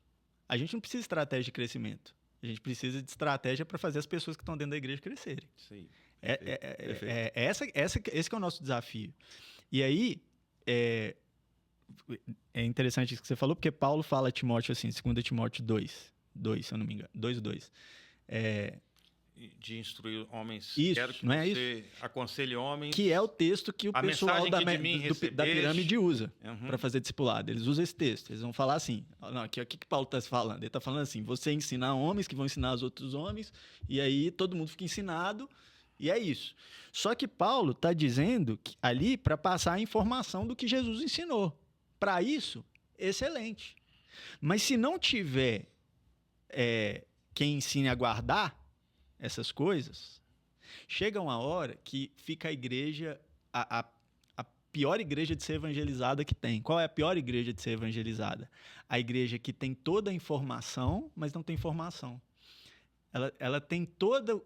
A gente não precisa de estratégia de crescimento. A gente precisa de estratégia para fazer as pessoas que estão dentro da igreja crescerem. Sim. Esse que é o nosso desafio. E aí, é interessante isso que você falou, porque Paulo fala a Timóteo assim, 2 Timóteo 2, se eu não me engano, 2:2. De instruir homens. Isso, Quero que não é você aconselhe homens. Que é o texto que o A pessoal mensagem que de mim da pirâmide usa Uhum. para fazer discipulado. Eles usam esse texto. Eles vão falar assim. Não, aqui, o que Paulo está falando? Ele está falando assim: você ensina homens que vão ensinar os outros homens, e aí todo mundo fica ensinado, e é isso. Só que Paulo está dizendo que, ali para passar a informação do que Jesus ensinou. Para isso, excelente. Mas se não tiver quem ensine a guardar essas coisas, chega uma hora que fica a igreja, a pior igreja de ser evangelizada que tem. Qual é a pior igreja de ser evangelizada? A igreja que tem toda a informação, mas não tem formação. Ela tem todo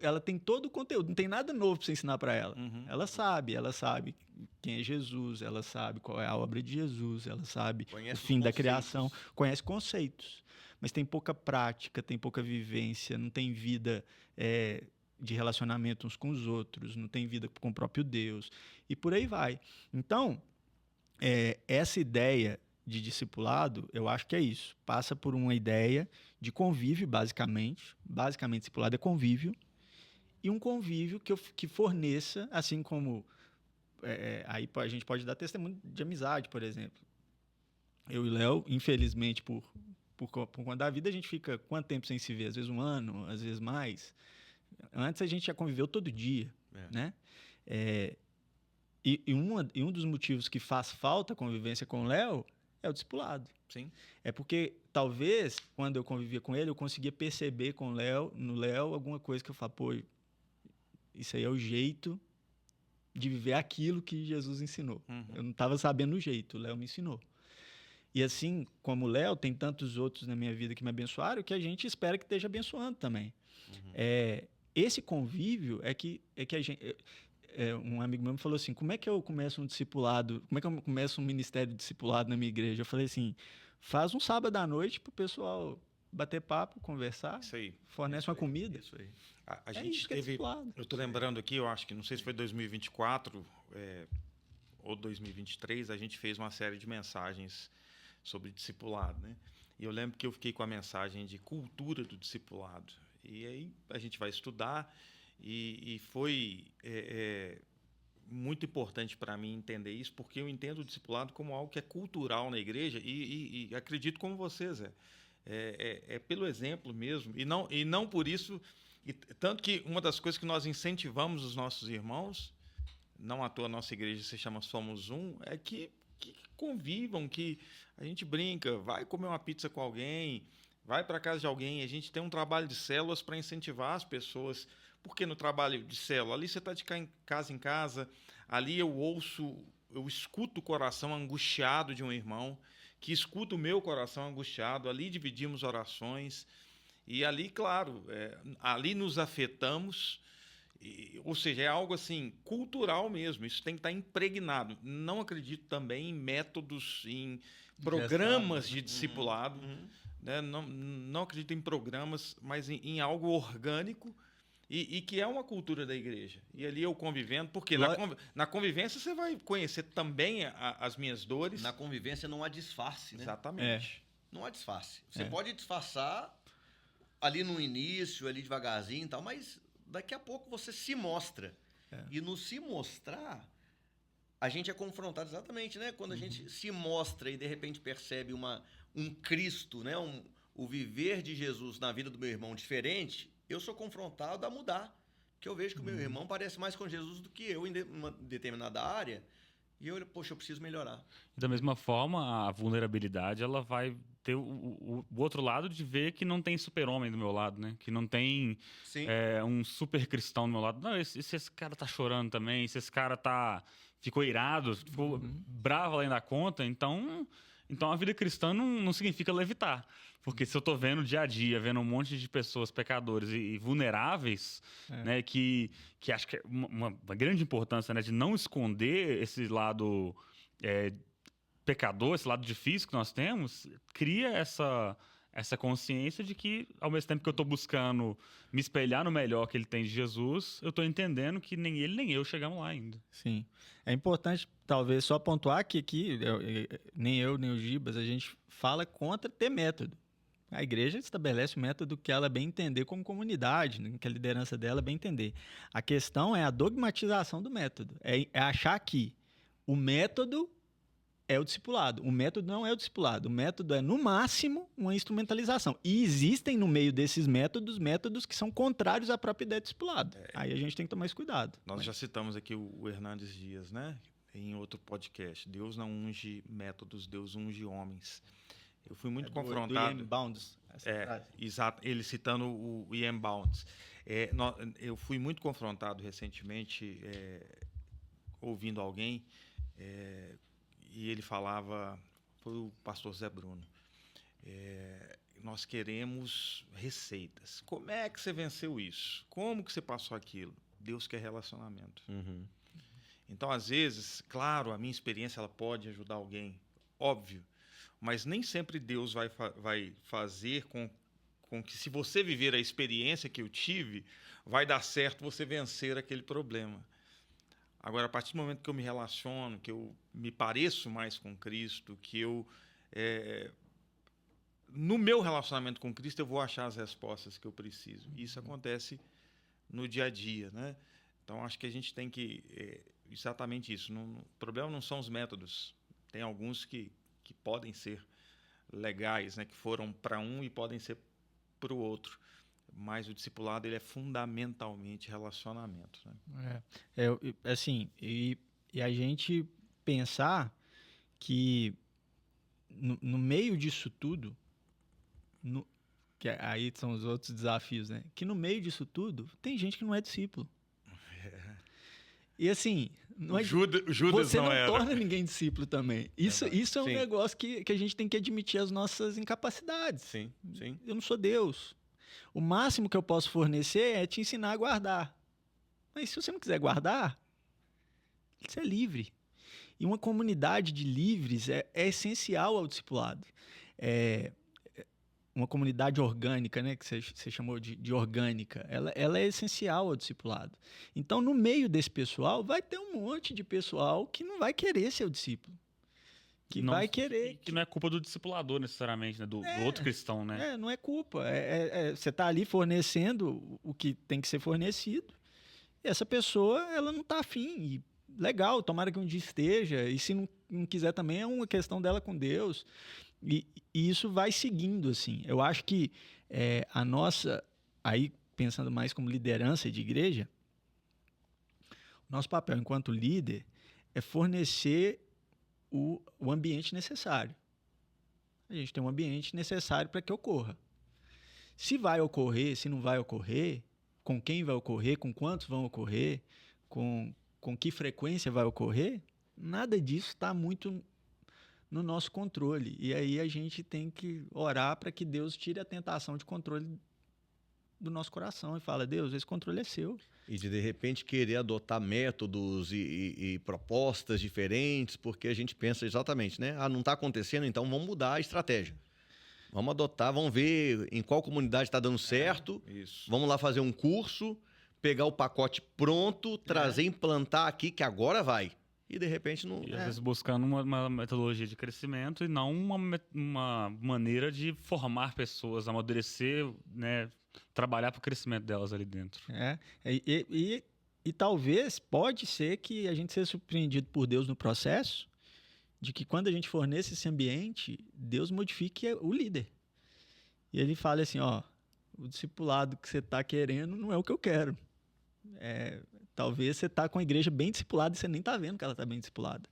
o conteúdo, não tem nada novo para você ensinar para ela. Ela sabe quem é Jesus, ela sabe qual é a obra de Jesus, ela sabe o fim da criação, conhece conceitos, mas tem pouca prática, tem pouca vivência, não tem vida de relacionamento uns com os outros, não tem vida com o próprio Deus, e por aí vai. Então, essa ideia de discipulado, eu acho que é isso. Passa por uma ideia de convívio, basicamente. Basicamente, discipulado é convívio. E um convívio que forneça, assim como... aí a gente pode dar testemunho de amizade, por exemplo. Eu e Léo, infelizmente, por conta da vida, a gente fica quanto tempo sem se ver? Às vezes 1 ano, às vezes mais. Antes a gente já conviveu todo dia, né? E um dos motivos que faz falta a convivência com o Léo é o discipulado. Sim. É porque, talvez, quando eu convivia com ele, eu conseguia perceber no Léo, alguma coisa que eu falo, pô, isso aí é o jeito de viver aquilo que Jesus ensinou. Eu não estava sabendo o jeito, o Léo me ensinou. E assim como o Léo, tem tantos outros na minha vida que me abençoaram, que a gente espera que esteja abençoando também. Esse convívio é que a gente... um amigo meu me falou assim, como é que eu começo um discipulado, como é que eu começo um ministério de discipulado na minha igreja? Eu falei assim, faz um sábado à noite para o pessoal bater papo, conversar, isso aí, fornece uma comida. Isso aí. A gente teve, eu estou lembrando aqui, eu acho que não sei se foi 2024 ou 2023, a gente fez uma série de mensagens sobre discipulado, né? E eu lembro que eu fiquei com a mensagem de cultura do discipulado. E aí a gente vai estudar. E foi muito importante para mim entender isso, porque eu entendo o discipulado como algo que é cultural na igreja e acredito como vocês, pelo exemplo mesmo, e não por isso, tanto que uma das coisas que nós incentivamos os nossos irmãos, não à toa a nossa igreja se chama Somos Um, é que convivam, que a gente brinca, vai comer uma pizza com alguém, vai para casa de alguém, a gente tem um trabalho de células para incentivar as pessoas. Porque no trabalho de célula, ali você está de casa em casa, ali eu ouço eu escuto o coração angustiado de um irmão, que escuta o meu coração angustiado, ali dividimos orações, e ali, claro, ali nos afetamos, ou seja, é algo assim, cultural mesmo, isso tem que estar impregnado. Não acredito também em métodos, em programas de discipulado, né? Não acredito em programas, mas em algo orgânico, e que é uma cultura da igreja. E ali eu convivendo, porque na convivência você vai conhecer também as minhas dores. Na convivência não há disfarce, né? Exatamente. Não há disfarce. Você pode disfarçar ali no início, ali devagarzinho e tal, mas daqui a pouco você se mostra. E no se mostrar, a gente é confrontado exatamente, né? Quando a gente se mostra e de repente percebe um Cristo, né? O viver de Jesus na vida do meu irmão diferente, eu sou confrontado a mudar. Porque eu vejo que o meu irmão parece mais com Jesus do que eu em uma determinada área. E eu, poxa, eu preciso melhorar. Da mesma forma, a vulnerabilidade, ela vai ter o outro lado de ver que não tem super-homem do meu lado, né? Que não tem um super cristão do meu lado. Não, esse cara tá chorando também, se esse cara ficou irado, ficou bravo além da conta, então a vida cristã não significa levitar. Porque se eu tô vendo dia a dia, vendo um monte de pessoas pecadores e vulneráveis, né, que acho que é uma grande importância, né, de não esconder esse lado pecador, esse lado difícil que nós temos, cria essa consciência de que, ao mesmo tempo que eu estou buscando me espelhar no melhor que ele tem de Jesus, eu estou entendendo que nem ele nem eu chegamos lá ainda. Sim. É importante, talvez, só pontuar que aqui, nem eu, nem o Gibas, a gente fala contra ter método. A igreja estabelece o método que ela bem entender como comunidade, né, que a liderança dela bem entender. A questão é a dogmatização do método. É achar que o método é o discipulado. O método não é o discipulado. O método é, no máximo, uma instrumentalização. E existem, no meio desses métodos que são contrários à própria ideia de discipulado. Aí a gente tem que tomar esse cuidado. Nós já citamos aqui o Hernandes Dias, né? Em outro podcast. Deus não unge métodos, Deus unge homens. Eu fui muito confrontado... Do Ian Bounds. Exato. Ele citando o Ian Bounds. Eu fui muito confrontado recentemente, ouvindo alguém... E ele falava, foi o pastor Zé Bruno, nós queremos receitas. Como é que você venceu isso? Como que você passou aquilo? Deus quer relacionamento. Então, às vezes, claro, a minha experiência ela pode ajudar alguém, óbvio, mas nem sempre Deus vai fazer com que, se você viver a experiência que eu tive, vai dar certo você vencer aquele problema. Agora, a partir do momento que eu me relaciono, que eu me pareço mais com Cristo, que eu, no meu relacionamento com Cristo, eu vou achar as respostas que eu preciso. Isso acontece no dia a dia, né? Então, acho que a gente tem que... exatamente isso. O problema não são os métodos. Tem alguns que podem ser legais, né? Que foram para um e podem ser para o outro. Mas o discipulado ele é fundamentalmente relacionamento, né? Assim, e a gente pensar que no meio disso tudo, que aí são os outros desafios, né? Que no meio disso tudo tem gente que não é discípulo. E assim, Judas você não era. torna ninguém discípulo também. Isso é um negócio que a gente tem que admitir as nossas incapacidades. Sim. Eu não sou Deus. O máximo que eu posso fornecer é te ensinar a guardar. Mas se você não quiser guardar, você é livre. E uma comunidade de livres é essencial ao discipulado. Uma comunidade orgânica, né, que você chamou de orgânica, ela é essencial ao discipulado. Então, no meio desse pessoal, vai ter um monte de pessoal que não vai querer ser o discípulo. Que vai querer. Que não é culpa do discipulador, necessariamente, né? Do outro cristão, né? Não é culpa. Você está ali fornecendo o que tem que ser fornecido. E essa pessoa, ela não está afim. E legal, tomara que um dia esteja. E se não quiser também, é uma questão dela com Deus. E isso vai seguindo, assim. Eu acho que a nossa... Aí, pensando mais como liderança de igreja, nosso papel enquanto líder é fornecer o ambiente necessário. A gente tem um ambiente necessário para que ocorra. Se vai ocorrer, se não vai ocorrer, com quem vai ocorrer, com quantos vão ocorrer, com que frequência vai ocorrer, nada disso está muito no nosso controle. E aí a gente tem que orar para que Deus tire a tentação de controle do nosso coração e fala, Deus, esse controle é seu. E de repente querer adotar métodos e propostas diferentes, porque a gente pensa exatamente, né? Não está acontecendo, então vamos mudar a estratégia. Vamos adotar, vamos ver em qual comunidade está dando certo. Isso. Vamos lá fazer um curso, pegar o pacote pronto, trazer, implantar aqui, que agora vai. E de repente não... E às vezes buscando uma metodologia de crescimento e não uma maneira de formar pessoas, amadurecer, né? Trabalhar para o crescimento delas ali dentro. E talvez, pode ser que a gente seja surpreendido por Deus no processo, de que quando a gente fornece esse ambiente, Deus modifique o líder. E ele fala assim, ó, o discipulado que você está querendo não é o que eu quero. Talvez você está com a igreja bem discipulada e você nem está vendo que ela está bem discipulada.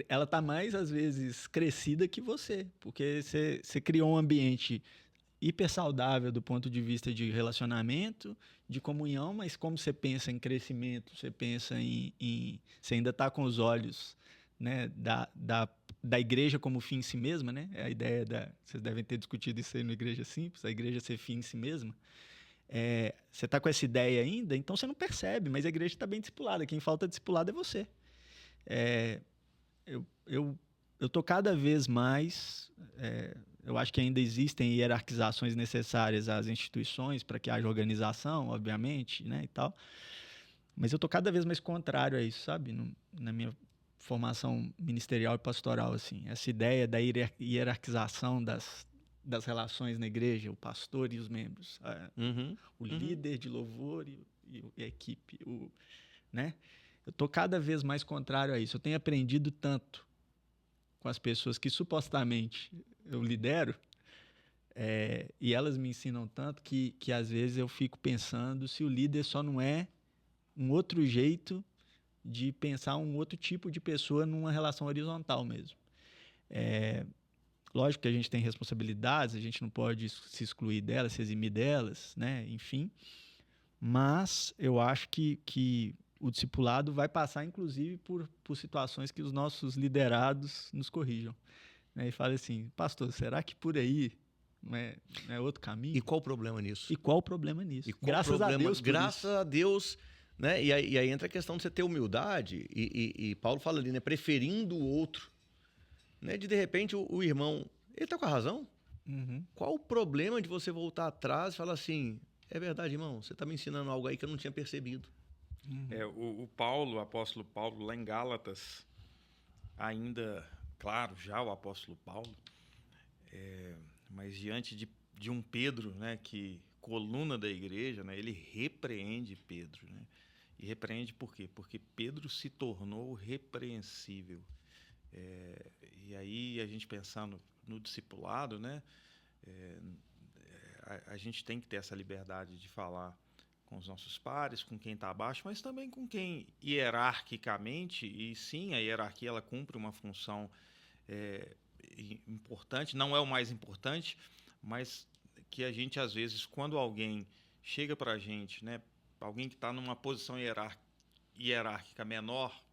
Ela tá mais, às vezes, crescida que você, porque você criou um ambiente hiper saudável do ponto de vista de relacionamento, de comunhão, mas como você pensa em crescimento, você pensa você ainda está com os olhos, né, da igreja como fim em si mesma, né? É a ideia vocês devem ter discutido isso aí na Igreja Simples, a igreja ser fim em si mesma. Você está com essa ideia ainda, então você não percebe, mas a igreja está bem discipulada. Quem falta discipulado é você. Eu estou cada vez mais... eu acho que ainda existem hierarquizações necessárias às instituições para que haja organização, obviamente, né, e tal. Mas eu estou cada vez mais contrário a isso, sabe? Na minha formação ministerial e pastoral, assim. Essa ideia da hierarquização das relações na igreja, o pastor e os membros, o líder de louvor e a equipe, né? Eu estou cada vez mais contrário a isso. Eu tenho aprendido tanto com as pessoas que supostamente eu lidero, e elas me ensinam tanto que às vezes eu fico pensando se o líder só não é um outro jeito de pensar um outro tipo de pessoa numa relação horizontal mesmo. Lógico que a gente tem responsabilidades, a gente não pode se excluir delas, se eximir delas, né? Enfim. Mas eu acho que o discipulado vai passar, inclusive, por situações que os nossos liderados nos corrijam. Né? E fala assim, pastor, será que por aí não é outro caminho? E qual o problema nisso? Graças a Deus. Graças a Deus, né? E aí entra a questão de você ter humildade, e Paulo fala ali, né? Preferindo o outro. Né? De repente, o irmão, ele tá com a razão. Qual o problema de você voltar atrás e falar assim, é verdade, irmão, você tá me ensinando algo aí que eu não tinha percebido. O apóstolo Paulo, lá em Gálatas, ainda, claro, já o apóstolo Paulo, mas diante de um Pedro, né, que coluna da igreja, né, ele repreende Pedro. Né? E repreende por quê? Porque Pedro se tornou repreensível. E aí, a gente pensando no discipulado, né, a gente tem que ter essa liberdade de falar com os nossos pares, com quem está abaixo, mas também com quem hierarquicamente, e sim, a hierarquia ela cumpre uma função importante, não é o mais importante, mas que a gente, às vezes, quando alguém chega para a gente, né, alguém que está numa posição hierárquica menor,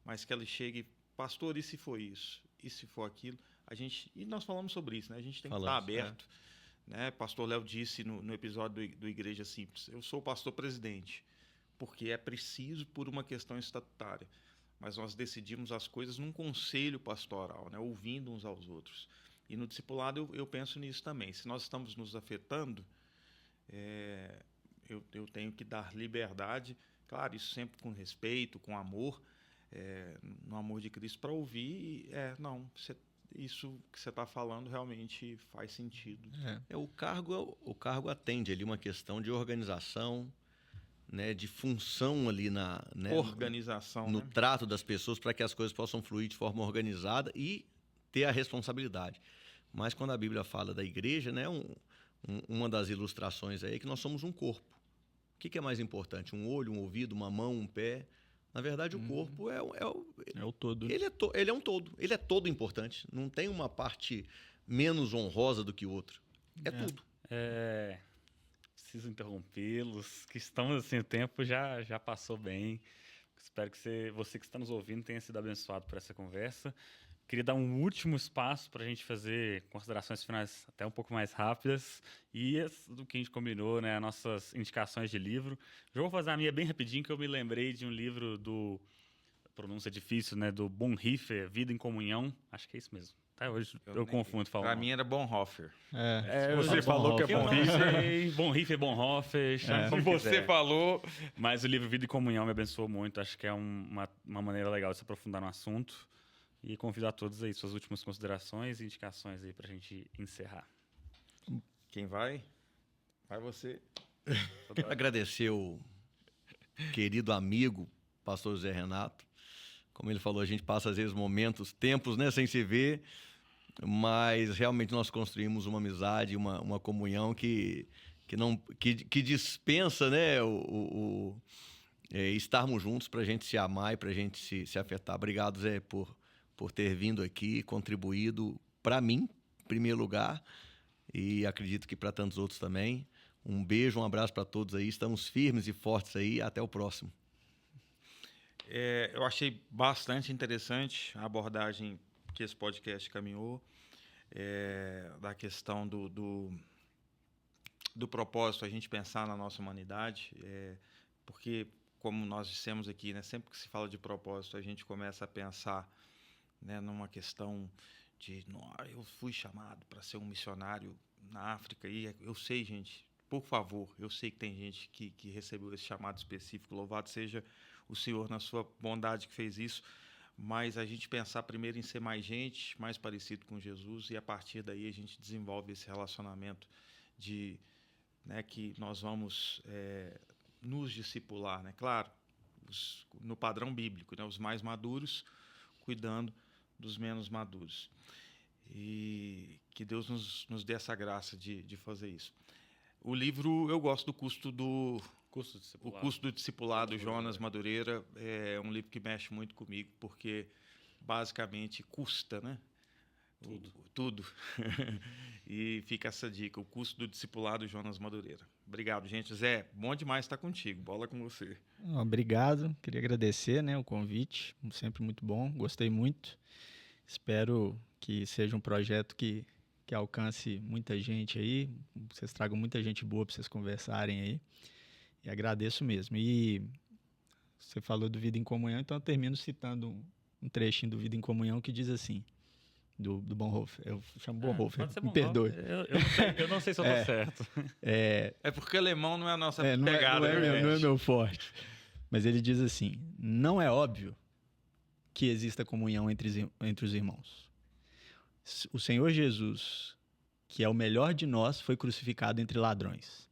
mas que ela chegue, pastor, e se for isso? E se for aquilo? E nós falamos sobre isso, né? A gente tem que estar aberto. Né? Pastor Léo disse no episódio do Igreja Simples, eu sou o pastor presidente, porque é preciso por uma questão estatutária, mas nós decidimos as coisas num conselho pastoral, né? Ouvindo uns aos outros. E no discipulado eu penso nisso também. Se nós estamos nos afetando, eu tenho que dar liberdade, claro, isso sempre com respeito, com amor, no amor de Cristo, para ouvir isso que você está falando realmente faz sentido. O cargo atende ali uma questão de organização, né, de função ali organização, no trato das pessoas para que as coisas possam fluir de forma organizada e ter a responsabilidade. Mas quando a Bíblia fala da igreja, né, uma das ilustrações aí é que nós somos um corpo. O que é mais importante? Um olho, um ouvido, uma mão, um pé? Na verdade, o corpo é o todo. Ele é um todo. Ele é todo importante. Não tem uma parte menos honrosa do que outra. É tudo. Preciso interrompê-los, que estamos assim, o tempo já passou bem. Espero que você que está nos ouvindo tenha sido abençoado por essa conversa. Queria dar um último espaço para a gente fazer considerações finais até um pouco mais rápidas e do que a gente combinou, né, nossas indicações de livro. Já vou fazer a minha bem rapidinho, que eu me lembrei de um livro do, pronúncia difícil, né, do Bonhoeffer, Vida em Comunhão. Acho que é isso mesmo. Até hoje eu confundo falar. Para mim era Bonhoeffer. Você falou que é Bonhoeffer. Bonhoeffer, Bonhoeffer, chama como Você quiser. falou. Mas o livro Vida em Comunhão me abençoou muito. Acho que é uma maneira legal de se aprofundar no assunto. E convido a todos aí suas últimas considerações e indicações aí pra gente encerrar. Quem vai? Vai você. Quero agradecer o querido amigo, pastor Zé Renato. Como ele falou, a gente passa às vezes tempos, né, sem se ver, mas realmente nós construímos uma amizade, uma comunhão que dispensa, né, estarmos juntos para a gente se amar e para a gente se afetar. Obrigado, Zé, por ter vindo aqui, contribuído para mim, em primeiro lugar, e acredito que para tantos outros também. Um beijo, um abraço para todos aí. Estamos firmes e fortes aí. Até o próximo. Eu achei bastante interessante a abordagem que esse podcast caminhou, da questão do propósito, a gente pensar na nossa humanidade, porque, como nós dissemos aqui, né, sempre que se fala de propósito, a gente começa a pensar, né, numa questão de eu fui chamado para ser um missionário na África, e eu sei, gente, por favor, eu sei que tem gente que recebeu esse chamado específico, louvado seja o Senhor na sua bondade que fez isso, mas a gente pensar primeiro em ser mais gente, mais parecido com Jesus, e a partir daí a gente desenvolve esse relacionamento né, que nós vamos nos discipular, né? Claro, no padrão bíblico, né, os mais maduros cuidando dos menos maduros. E que Deus nos dê essa graça de fazer isso. O livro, eu gosto do Custo do Discipulado, Jonas Madureira. É um livro que mexe muito comigo, porque basicamente custa, né? Tudo. E fica essa dica, o Custo do Discipulado, Jonas Madureira. Obrigado, gente. Zé, bom demais estar contigo. Bola com você. Obrigado. Queria agradecer, né, o convite. Sempre muito bom. Gostei muito. Espero que seja um projeto que alcance muita gente aí. Vocês tragam muita gente boa para vocês conversarem aí. E agradeço mesmo. E você falou do Vida em Comunhão, então eu termino citando um trechinho do Vida em Comunhão que diz assim, do Bonhoeffer. Eu chamo Bonhoeffer, me perdoe. Eu não sei se eu estou certo. É porque alemão não é a nossa pegada. Não é meu forte. Mas ele diz assim, não é óbvio que exista comunhão entre os irmãos. O Senhor Jesus, que é o melhor de nós, foi crucificado entre ladrões.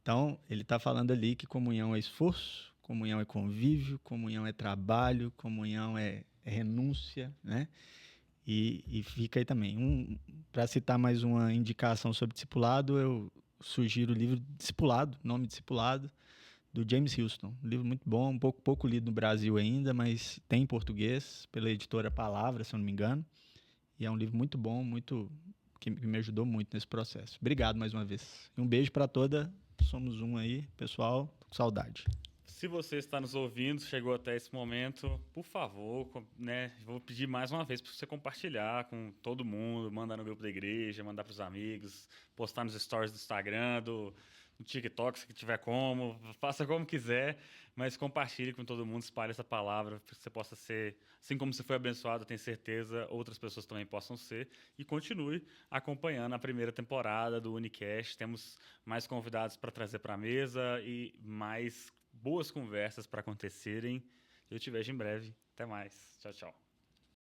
Então, ele está falando ali que comunhão é esforço, comunhão é convívio, comunhão é trabalho, comunhão é renúncia, né? E fica aí também. Para citar mais uma indicação sobre discipulado, eu sugiro o livro Discipulado, nome Discipulado, do James Houston. Um livro muito bom, um pouco lido no Brasil ainda, mas tem em português, pela editora Palavra, se eu não me engano. E é um livro muito bom, que me ajudou muito nesse processo. Obrigado mais uma vez. E um beijo para toda. Somos um aí, pessoal. Tô com saudade. Se você está nos ouvindo, chegou até esse momento, por favor, né, vou pedir mais uma vez para você compartilhar com todo mundo, mandar no grupo da igreja, mandar para os amigos, postar nos stories do Instagram, no TikTok, se tiver como, faça como quiser, mas compartilhe com todo mundo, espalhe essa palavra, para que você possa ser, assim como você foi abençoado, eu tenho certeza, outras pessoas também possam ser, e continue acompanhando a primeira temporada do Unicast. Temos mais convidados para trazer para a mesa e mais boas conversas para acontecerem. Eu te vejo em breve. Até mais. Tchau, tchau.